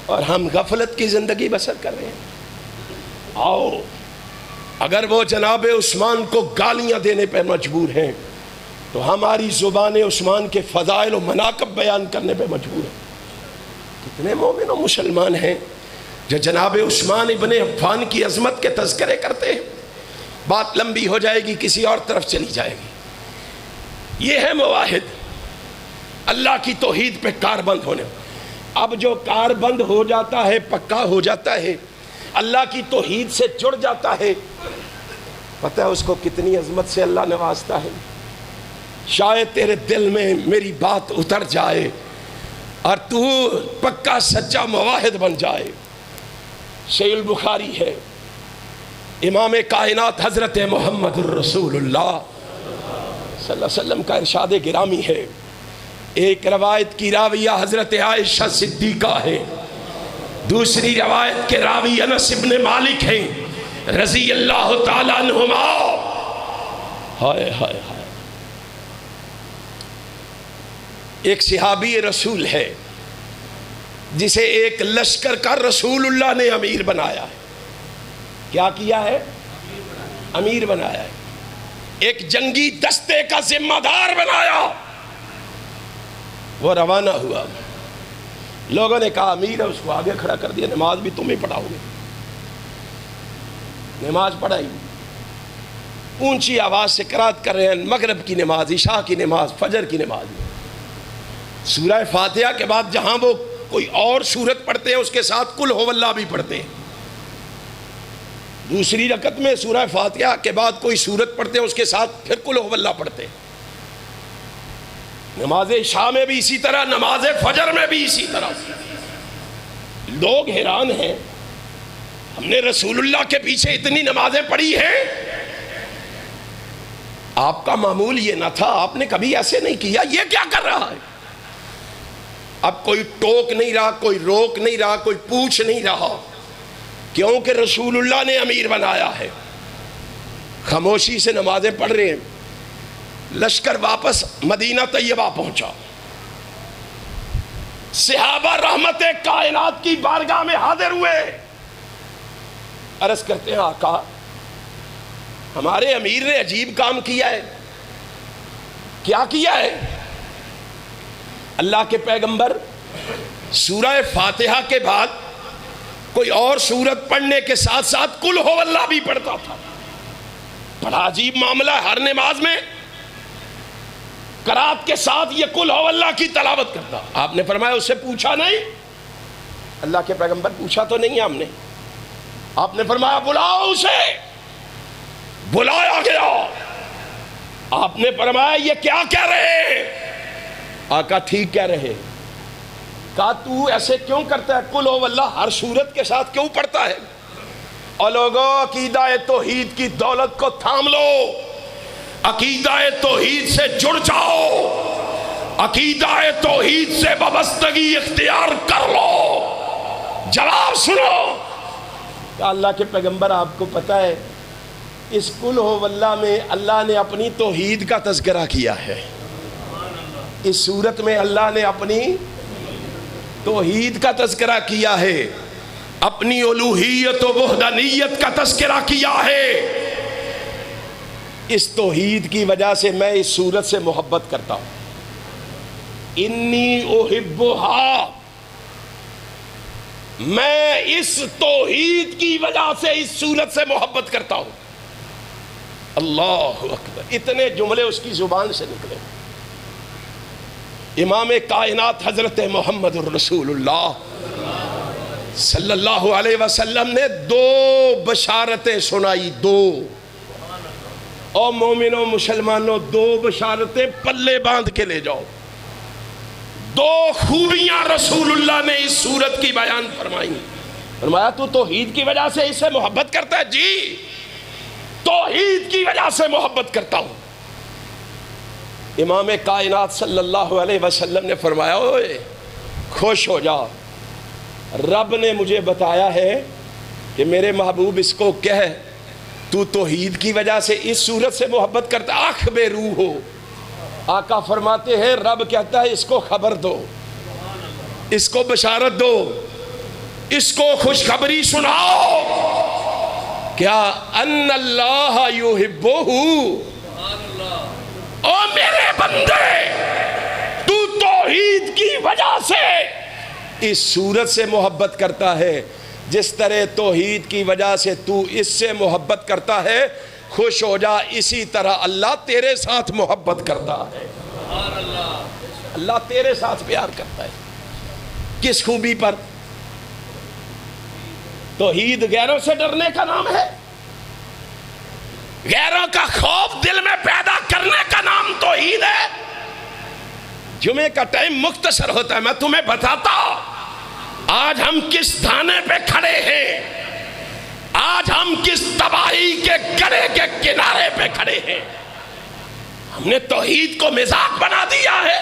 اور ہم غفلت کی زندگی بسر کر رہے ہیں۔ آؤ، اگر وہ جناب عثمان کو گالیاں دینے پہ مجبور ہیں تو ہماری زبانیں عثمان کے فضائل و مناقب بیان کرنے پہ مجبور ہیں۔ کتنے مومن و مسلمان ہیں جو جناب عثمان ابن عفان کی عظمت کے تذکرے کرتے ہیں۔ بات لمبی ہو جائے گی، کسی اور طرف چلی جائے گی۔ یہ ہے مواحد، اللہ کی توحید پہ کار بند ہونے۔ اب جو کار بند ہو جاتا ہے، پکا ہو جاتا ہے، اللہ کی توحید سے جڑ جاتا ہے، پتہ ہے اس کو کتنی عظمت سے اللہ نوازتا ہے۔ شاید تیرے دل میں میری بات اتر جائے اور تو پکا سچا مواحد بن جائے۔ صحیح البخاری ہے، امام کائنات حضرت محمد الرسول اللہ صلی اللہ علیہ وسلم کا ارشاد گرامی ہے۔ ایک روایت کی راویہ حضرت عائشہ صدیقہ ہے، دوسری روایت کے راوی انس ابن مالک ہیں رضی اللہ تعالیٰ عنہما۔ ہائے ہائے ہائے، ایک صحابی رسول ہے جسے ایک لشکر کا رسول اللہ نے امیر بنایا ہے۔ کیا کیا ہے؟ امیر بنایا ہے، ایک جنگی دستے کا ذمہ دار بنایا۔ وہ روانہ ہوا، لوگوں نے کہا امیر ہے، اس کو آگے کھڑا کر دیا، نماز بھی تم ہی پڑھاؤ گے۔ نماز پڑھائی، اونچی آواز سے قرات کر رہے ہیں، مغرب کی نماز، عشاء کی نماز، فجر کی نماز۔ سورہ فاتحہ کے بعد جہاں وہ کوئی اور سورت پڑھتے ہیں اس کے ساتھ قل ہو اللہ بھی پڑھتے ہیں۔ دوسری رکعت میں سورہ فاتحہ کے بعد کوئی سورت پڑھتے ہیں اس کے ساتھ پھر قل ہو اللہ پڑھتے ہیں۔ نماز عشاء میں بھی اسی طرح، نماز فجر میں بھی اسی طرح۔ لوگ حیران ہیں، ہم نے رسول اللہ کے پیچھے اتنی نمازیں پڑھی ہیں، آپ کا معمول یہ نہ تھا، آپ نے کبھی ایسے نہیں کیا، یہ کیا کر رہا ہے؟ اب کوئی ٹوک نہیں رہا، کوئی روک نہیں رہا، کوئی پوچھ نہیں رہا، کیونکہ رسول اللہ نے امیر بنایا ہے۔ خاموشی سے نمازیں پڑھ رہے ہیں، لشکر واپس مدینہ طیبہ پہنچا، صحابہ رحمت کائنات کی بارگاہ میں حاضر ہوئے، عرض کرتے ہیں آقا ہمارے امیر نے عجیب کام کیا ہے۔ کیا کیا ہے؟ اللہ کے پیغمبر سورہ فاتحہ کے بعد کوئی اور سورت پڑھنے کے ساتھ ساتھ قل ہو اللہ بھی پڑھتا تھا۔ بڑا عجیب معاملہ ہے، ہر نماز میں قرات کے ساتھ یہ قل ہو اللہ کی تلاوت کرتا۔ آپ نے فرمایا اس سے پوچھا نہیں؟ اللہ کے پیغمبر پوچھا تو نہیں ہم نے۔ آپ نے فرمایا بلاؤ اسے، بلایا گیا۔ آپ نے فرمایا یہ کیا کہہ رہے ہیں؟ آقا ٹھیک کہہ رہے۔ کہا تو ایسے کیوں کرتا ہے؟ قل ہو اللہ ہر سورت کے ساتھ کیوں پڑھتا ہے؟ اور لوگوں عقیدہ توحید کی دولت کو تھام لو، عقیدہ توحید سے جڑ جاؤ، عقیدہ توحید سے وابستگی اختیار کر لو۔ جواب سنو۔ کہ اللہ کے پیغمبر آپ کو پتہ ہے اس قل ہو واللہ میں اللہ نے اپنی توحید کا تذکرہ کیا ہے، اس صورت میں اللہ نے اپنی توحید کا تذکرہ کیا ہے، اپنی الوہیت و وحدانیت کا تذکرہ کیا ہے۔ اس توحید کی وجہ سے میں اس صورت سے محبت کرتا ہوں۔ انی احبھا، میں اس توحید کی وجہ سے اس صورت سے محبت کرتا ہوں۔ اللہ اکبر، اتنے جملے اس کی زبان سے نکلے۔ امام کائنات حضرت محمد الرسول اللہ صلی اللہ علیہ وسلم نے دو بشارتیں سنائی، دو۔ اور مومنوں مسلمانوں دو بشارتیں پلے باندھ کے لے جاؤ۔ دو خوبیاں رسول اللہ نے اس صورت کی بیان فرمائی۔ فرمایا تو توحید کی وجہ سے اس سے محبت کرتا ہے؟ جی توحید کی وجہ سے محبت کرتا ہوں۔ امام کائنات صلی اللہ علیہ وسلم نے فرمایا اوے خوش ہو جا، رب نے مجھے بتایا ہے کہ میرے محبوب اس کو کہہ تو توحید کی وجہ سے اس صورت سے محبت کرتا۔ اخبروہ ہو، آقا فرماتے ہیں رب کہتا ہے اس کو خبر دو، اس کو بشارت دو، اس کو خوشخبری سناؤ کیا ان اللہ یحبہ، او میرے بندے تو توحید کی وجہ سے اس صورت سے محبت کرتا ہے، جس طرح توحید کی وجہ سے تو اس سے محبت کرتا ہے خوش ہو جا، اسی طرح اللہ تیرے ساتھ محبت کرتا ہے۔ اللہ تیرے ساتھ پیار کرتا ہے۔ کس خوبی پر؟ توحید غیروں سے ڈرنے کا نام ہے، غیروں کا خوف دل میں پیدا کرنے کا نام توحید ہے۔ جمعے کا ٹائم مختصر ہوتا ہے، میں تمہیں بتاتا آج ہم کس تھانے پہ کھڑے ہیں، آج ہم کس تباہی کے گڑھے کے کنارے پہ کھڑے ہیں۔ ہم نے توحید کو مذاق بنا دیا ہے۔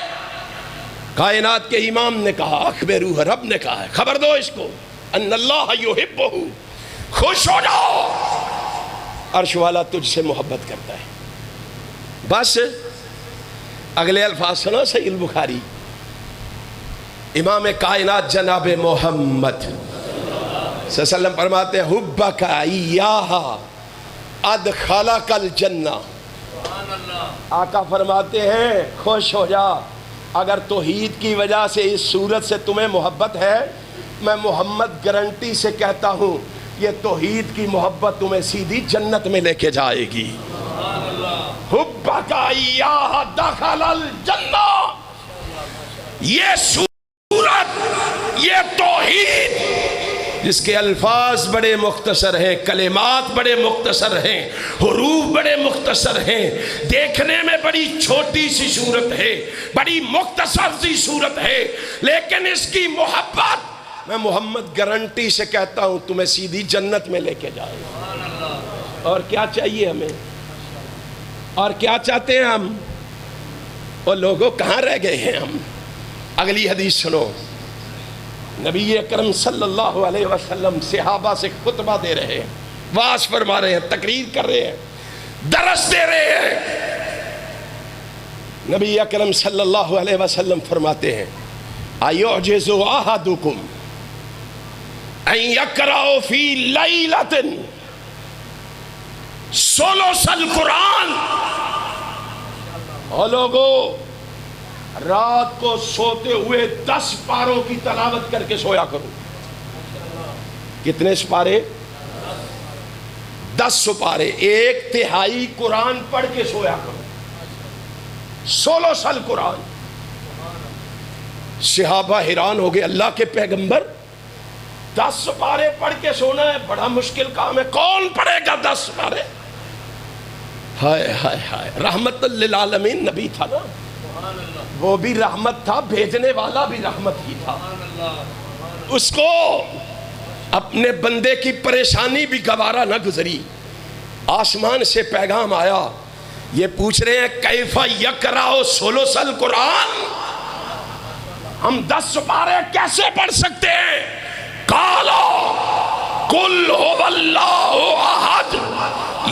کائنات کے امام نے کہا اخبروہ، رب نے کہا ہے خبر دو اس کو ان اللہ یحبہ، خوش ہو جاؤ عرش والا تجھ سے محبت کرتا ہے۔ بس اگلے الفاظ سنو، صحیح البخاری، امام کائنات جناب محمد صلی اللہ علیہ وسلم فرماتے ہیں حبک ایہا ادخلک الجنہ۔ آقا فرماتے ہیں خوش ہو جا، اگر توحید کی وجہ سے اس صورت سے تمہیں محبت ہے، میں محمد گارنٹی سے کہتا ہوں یہ توحید کی محبت تمہیں سیدھی جنت میں لے کے جائے گی۔ حبک ایہا دخل الجنہ، یہ صورت، یہ توحید جس کے الفاظ بڑے مختصر ہیں، کلمات بڑے مختصر ہیں، حروف بڑے مختصر ہیں، دیکھنے میں بڑی چھوٹی سی صورت ہے، بڑی مختصر سی صورت ہے، لیکن اس کی محبت میں محمد گارنٹی سے کہتا ہوں تمہیں سیدھی جنت میں لے کے جائے گا۔ اور کیا چاہیے ہمیں؟ اور کیا چاہتے ہیں ہم؟ اور لوگوں کہاں رہ گئے ہیں ہم؟ اگلی حدیث سنو، نبی اکرم صلی اللہ علیہ وسلم صحابہ سے خطبہ دے رہے ہیں، وعظ فرما رہے ہیں، تقریر کر رہے ہیں، درس دے رہے ہیں۔ نبی اکرم صلی اللہ علیہ وسلم فرماتے ہیں ایعجز احدکم ان یقرأ فی لیلۃ ثلث القرآن. اور لوگو رات کو سوتے ہوئے 10 پاروں کی تلاوت کر کے سویا کرو. کتنے سپارے؟ 10 سپارے، 1/3 قرآن پڑھ کے سویا کرو. 16 القرآن. صحابہ حیران ہو گئے، اللہ کے پیغمبر 10 سپارے پڑھ کے سونا ہے، بڑا مشکل کام ہے، کون پڑھے گا 10 سپارے؟ ہائے ہائے ہائے، رحمت للعالمین نبی تھا نا، وہ بھی رحمت تھا، بھیجنے والا بھی رحمت ہی تھا. اس کو اپنے بندے کی پریشانی بھی گوارا نہ گزری. آسمان سے پیغام آیا، یہ پوچھ رہے ہیں کیف یقرأ ثلث القرآن، ہم 10 سپارے کیسے پڑھ سکتے ہیں؟ قالوا قل هو اللہ احد.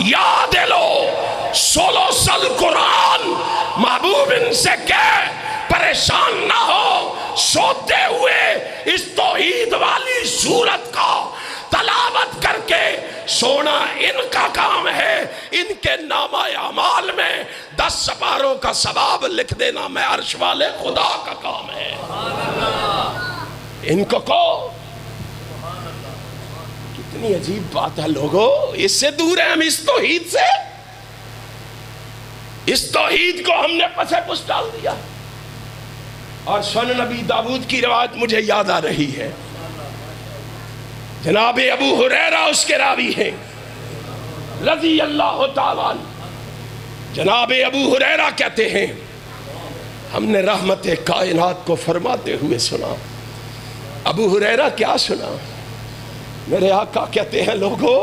یاد لو ثلث القرآن. محبوب ان سے کہے پریشان نہ ہو، سوتے ہوئے اس توحید والی سورت کا تلاوت کر کے سونا ان کا کام ہے. ان کے نامہ اعمال میں 10 سپاروں کا ثواب لکھ دینا میں عرش والے خدا کا کام ہے. ان کو کتنی عجیب بات ہے لوگو، اس سے دور ہیں ہم، اس توحید سے. اس توحید کو ہم نے پسے پس ڈال دیا. اور سنن نبی داؤد کی روایت مجھے یاد آ رہی ہے، جناب ابو ہریرہ اس کے راوی ہیں رضی اللہ تعالیٰ عنہ. جناب ابو ہریرہ کہتے ہیں ہم نے رحمت کائنات کو فرماتے ہوئے سنا. ابو ہریرہ کیا سنا؟ میرے آقا کہتے ہیں لوگو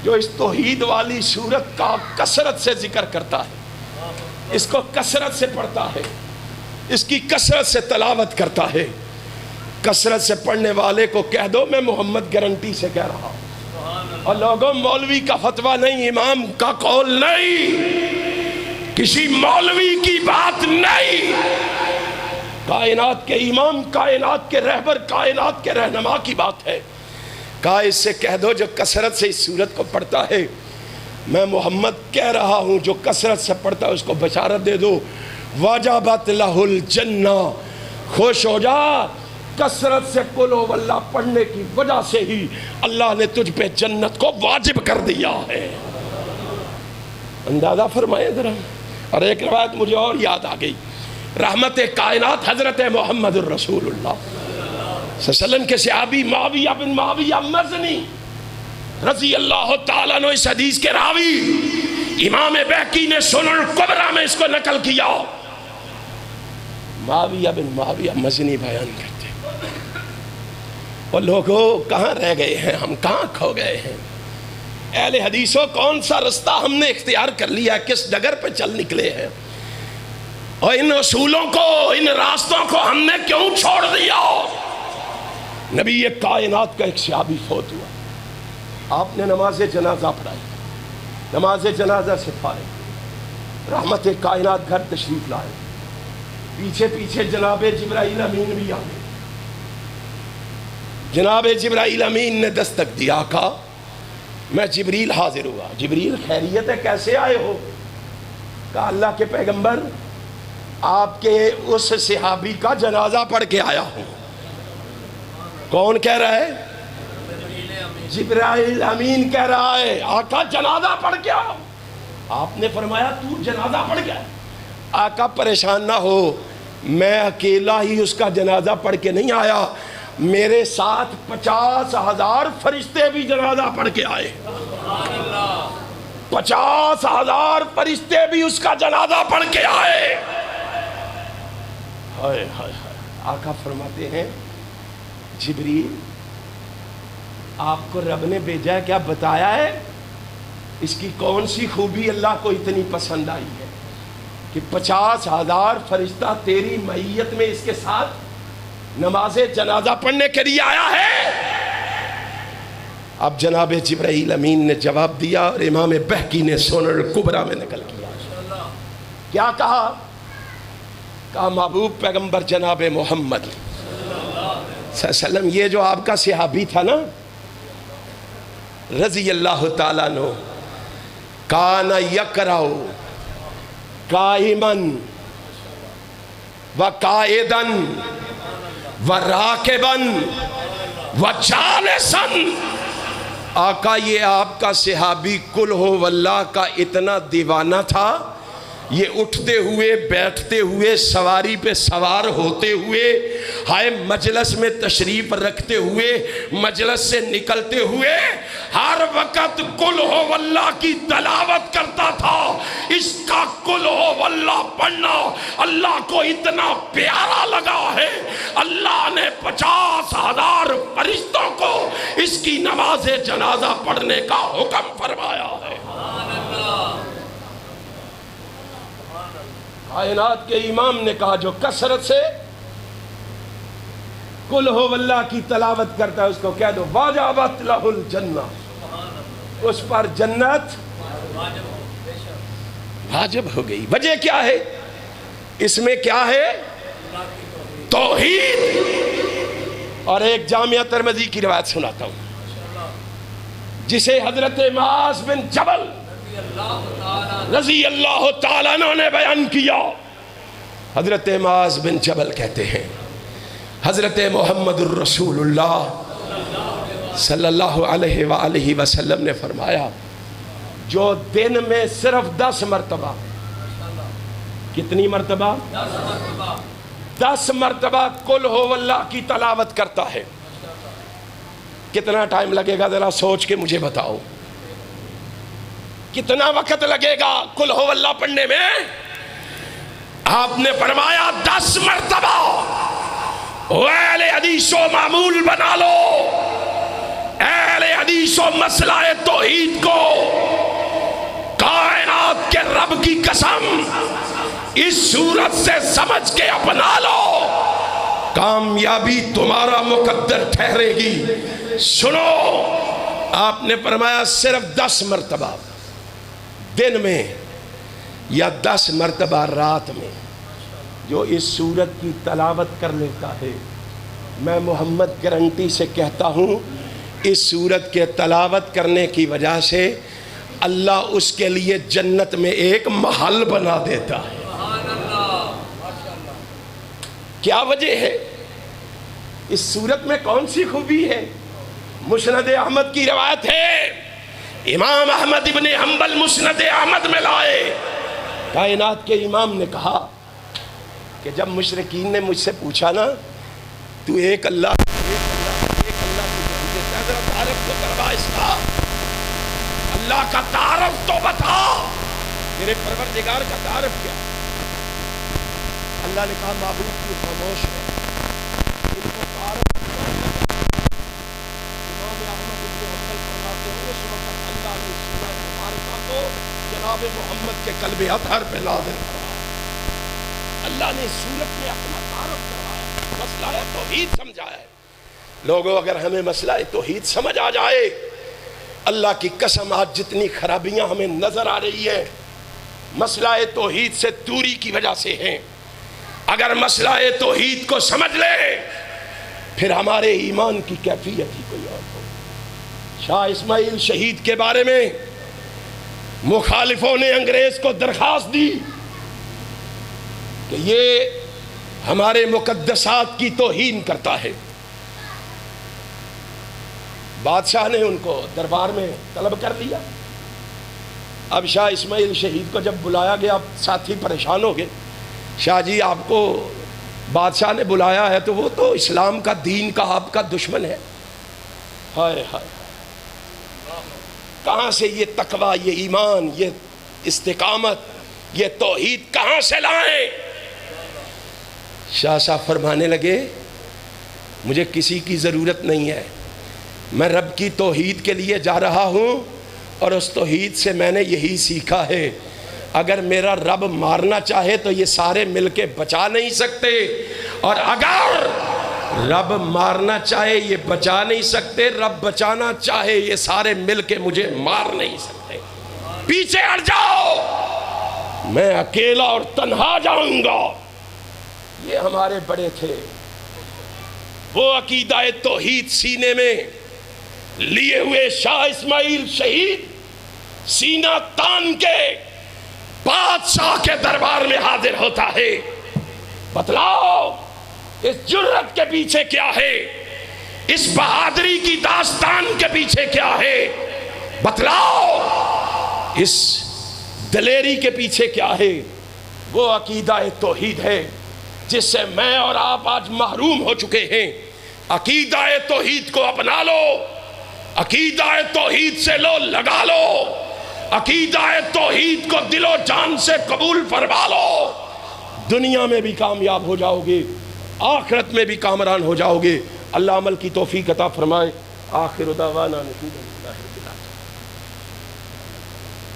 جو اس توحید والی سورت کا کثرت سے ذکر کرتا ہے، اس کو کثرت سے پڑھتا ہے، اس کی کثرت سے تلاوت کرتا ہے، کثرت سے پڑھنے والے کو کہہ دو میں محمد گارنٹی سے کہہ رہا ہوں. اور لوگوں مولوی کا فتویٰ نہیں، امام کا قول نہیں، کسی مولوی کی بات نہیں، کائنات کے امام، کائنات کے رہبر، کائنات کے رہنما کی بات ہے. کہا اس سے کہہ دو جو کثرت سے اس سورت کو پڑھتا ہے میں محمد کہہ رہا ہوں جو کثرت سے پڑھتا ہے اس کو بشارت دے دو وجبت لہ الجنہ، خوش ہو جا، کثرت سے قل ہو اللہ پڑھنے کی وجہ سے ہی اللہ نے تجھ پہ جنت کو واجب کر دیا ہے. اندازہ فرمائیں ذرا. اور ایک روایت مجھے اور یاد آ گئی، رحمت کائنات حضرت محمد الرسول اللہ صلی اللہ علیہ وسلم کے صحابی معاویہ بن معاویہ مزنی رضی اللہ تعالیٰ عنہ اس حدیث کے راوی، امام بہقی نے سنن کبریٰ میں اس کو نقل کیا. معاویہ بن معاویہ مزنی بیان کرتے اور لوگوں کہاں رہ گئے ہیں ہم، کہاں کھو گئے ہیں؟ اہل حدیثوں کون سا رستہ ہم نے اختیار کر لیا، کس ڈگر پہ چل نکلے ہیں، اور ان اصولوں کو، ان راستوں کو ہم نے کیوں چھوڑ دیا؟ نبی کائنات کا ایک صحابی فوت ہوا، آپ نے نماز جنازہ پڑھائی، نماز جنازہ سے فارغ رحمت کائنات گھر تشریف لائے، پیچھے پیچھے جناب جبرائیل امین بھی آئے. جناب جبرائیل امین نے دستک دیا، آقا میں جبریل حاضر ہوا. جبریل خیریت ہے، کیسے آئے ہو؟ کہا اللہ کے پیغمبر آپ کے اس صحابی کا جنازہ پڑھ کے آیا ہوں. کون کہہ رہا ہے؟ جبرائیل امین کہہ رہا ہے آقا جنازہ پڑھ کے آؤ. آپ نے فرمایا تو جنازہ پڑھ گیا؟ آقا پریشان نہ ہو، میں اکیلا ہی اس کا جنازہ پڑھ کے نہیں آیا، میرے ساتھ 50,000 فرشتے بھی جنازہ پڑھ کے آئے. 50,000 فرشتے بھی اس کا جنازہ پڑھ کے آئے. ہائے ہائے ہائے. آقا فرماتے ہیں جبریل آپ کو رب نے بھیجا ہے، کیا بتایا ہے اس کی کون سی خوبی اللہ کو اتنی پسند آئی ہے کہ 50,000 فرشتہ تیری معیت میں اس کے ساتھ نماز جنازہ پڑھنے کے لیے آیا ہے؟ اب جناب جبرائیل امین نے جواب دیا اور امام بہقی نے سنن کبریٰ میں نقل کیا. کیا کہا؟ کہا محبوب پیغمبر جناب محمد صلی اللہ علیہ وسلم، یہ جو آپ کا صحابی تھا نا رضی اللہ تعالیٰ عنہ، کان یقرأ قائما وقائدا وراکبا وجالسا، آقا یہ آپ کا صحابی قل ہو واللہ کا اتنا دیوانہ تھا، یہ اٹھتے ہوئے بیٹھتے ہوئے سواری پہ سوار ہوتے ہوئے ہائے مجلس میں تشریف رکھتے ہوئے مجلس سے نکلتے ہوئے ہر وقت قل ہو واللہ کی تلاوت کرتا تھا۔ اس کا قل ہو واللہ پڑھنا اللہ کو اتنا پیارا لگا ہے، اللہ نے 50,000 فرشتوں کو اس کی نماز جنازہ پڑھنے کا حکم فرمایا ہے۔ کائنات کے امام نے کہا جو کثرت سے قل ہو واللہ کی تلاوت کرتا ہے اس کو کہہ دو واجبت لہ الجنہ، اس پر جنت واجب ہو گئی۔ وجہ کیا ہے؟ اس میں کیا ہے؟ توحید۔ اور ایک جامعہ ترمذی کی روایت سناتا ہوں جسے حضرت معاذ بن جبل رضی اللہ تعالیٰ عنہ نے بیان کیا۔ حضرت معاذ بن جبل کہتے ہیں حضرت محمد الرسول اللہ صلی اللہ علیہ وآلہ وسلم نے فرمایا جو دن میں صرف 10 مرتبہ، کتنی مرتبہ؟ 10 مرتبہ قل ہو واللہ کی تلاوت کرتا ہے، کتنا ٹائم لگے گا ذرا سوچ کے مجھے بتاؤ، کتنا وقت لگے گا قل ہو واللہ پڑھنے میں؟ آپ نے فرمایا 10 مرتبہ۔ اہل حدیث و معمول بنا لو، اہل حدیث و مسئلہ توحید کو کائنات کے رب کی قسم اس صورت سے سمجھ کے اپنا لو، کامیابی تمہارا مقدر ٹھہرے گی۔ سنو، آپ نے فرمایا صرف 10 مرتبہ دن میں یا 10 مرتبہ رات میں جو اس سورت کی تلاوت کر لیتا ہے، میں محمد گارنٹی سے کہتا ہوں اس سورت کے تلاوت کرنے کی وجہ سے اللہ اس کے لیے جنت میں ایک محل بنا دیتا ہے۔ کیا وجہ ہے؟ اس سورت میں کون سی خوبی ہے؟ مسند احمد کی روایت ہے، امام احمد ابن حنبل مسند احمد میں لائے، کائنات کے امام نے کہا کہ جب مشرکین نے مجھ سے پوچھا نا تو ایک اللہ کی تعارف تو کروا، اس کا اللہ کا تعارف تو بتا، میرے پروردگار کا تعارف کیا؟ اللہ نے کہا معبود کی خاموش ہے، ان کو تعارف امام احمد ابن حنبل فرماتے ہیں اس وقت اللہ نے سورہ مبارکہ کو جناب محمد کے قلب اطہر پہ نازل کروایا، اللہ نے سورت میں اپنا تعارف کروایا، مسئلہ توحید سمجھایا ہے۔ لوگوں اگر ہمیں مسئلہ توحید سمجھ آ جائے، اللہ کی قسم آج جتنی خرابیاں ہمیں نظر آ رہی ہیں مسئلہ توحید سے دوری کی وجہ سے ہیں، اگر مسئلہ توحید کو سمجھ لے پھر ہمارے ایمان کی کیفیت ہی کوئی اور ہو۔ شاہ اسماعیل شہید کے بارے میں مخالفوں نے انگریز کو درخواست دی کہ یہ ہمارے مقدسات کی توہین کرتا ہے، بادشاہ نے ان کو دربار میں طلب کر لیا۔ اب شاہ اسماعیل شہید کو جب بلایا گیا، ساتھی پریشان ہو گئے، شاہ جی آپ کو بادشاہ نے بلایا ہے تو وہ تو اسلام کا دین کا آپ کا دشمن ہے۔ ہائے ہائے، کہاں سے یہ تقوی، یہ ایمان، یہ استقامت، یہ توحید کہاں سے لائیں؟ شاہ صاحب فرمانے لگے مجھے کسی کی ضرورت نہیں ہے، میں رب کی توحید کے لیے جا رہا ہوں اور اس توحید سے میں نے یہی سیکھا ہے، اگر میرا رب مارنا چاہے تو یہ سارے مل کے بچا نہیں سکتے، اور اگر رب مارنا چاہے یہ بچا نہیں سکتے، رب بچانا چاہے یہ سارے مل کے مجھے مار نہیں سکتے، پیچھے ہٹ جاؤ، میں اکیلا اور تنہا جاؤں گا۔ یہ ہمارے بڑے تھے، وہ عقیدہ توحید سینے میں لیے ہوئے شاہ اسماعیل شہید سینہ تان کے بادشاہ کے دربار میں حاضر ہوتا ہے. بتلاؤ اس جرت کے پیچھے کیا ہے، اس بہادری کی داستان کے پیچھے کیا ہے، بتلاؤ اس دلیری کے پیچھے کیا ہے. وہ عقیدہ توحید ہے جس سے میں اور آپ آج محروم ہو چکے ہیں. عقیدہ توحید کو اپنا لو، عقیدہ توحید سے لو لگا لو، عقیدہ توحید کو دل و جان سے قبول فرما لو. دنیا میں بھی کامیاب ہو جاؤ گے، آخرت میں بھی کامران ہو جاؤ گے. اللہ عمل کی توفیق عطا فرمائے. آخر دعوانا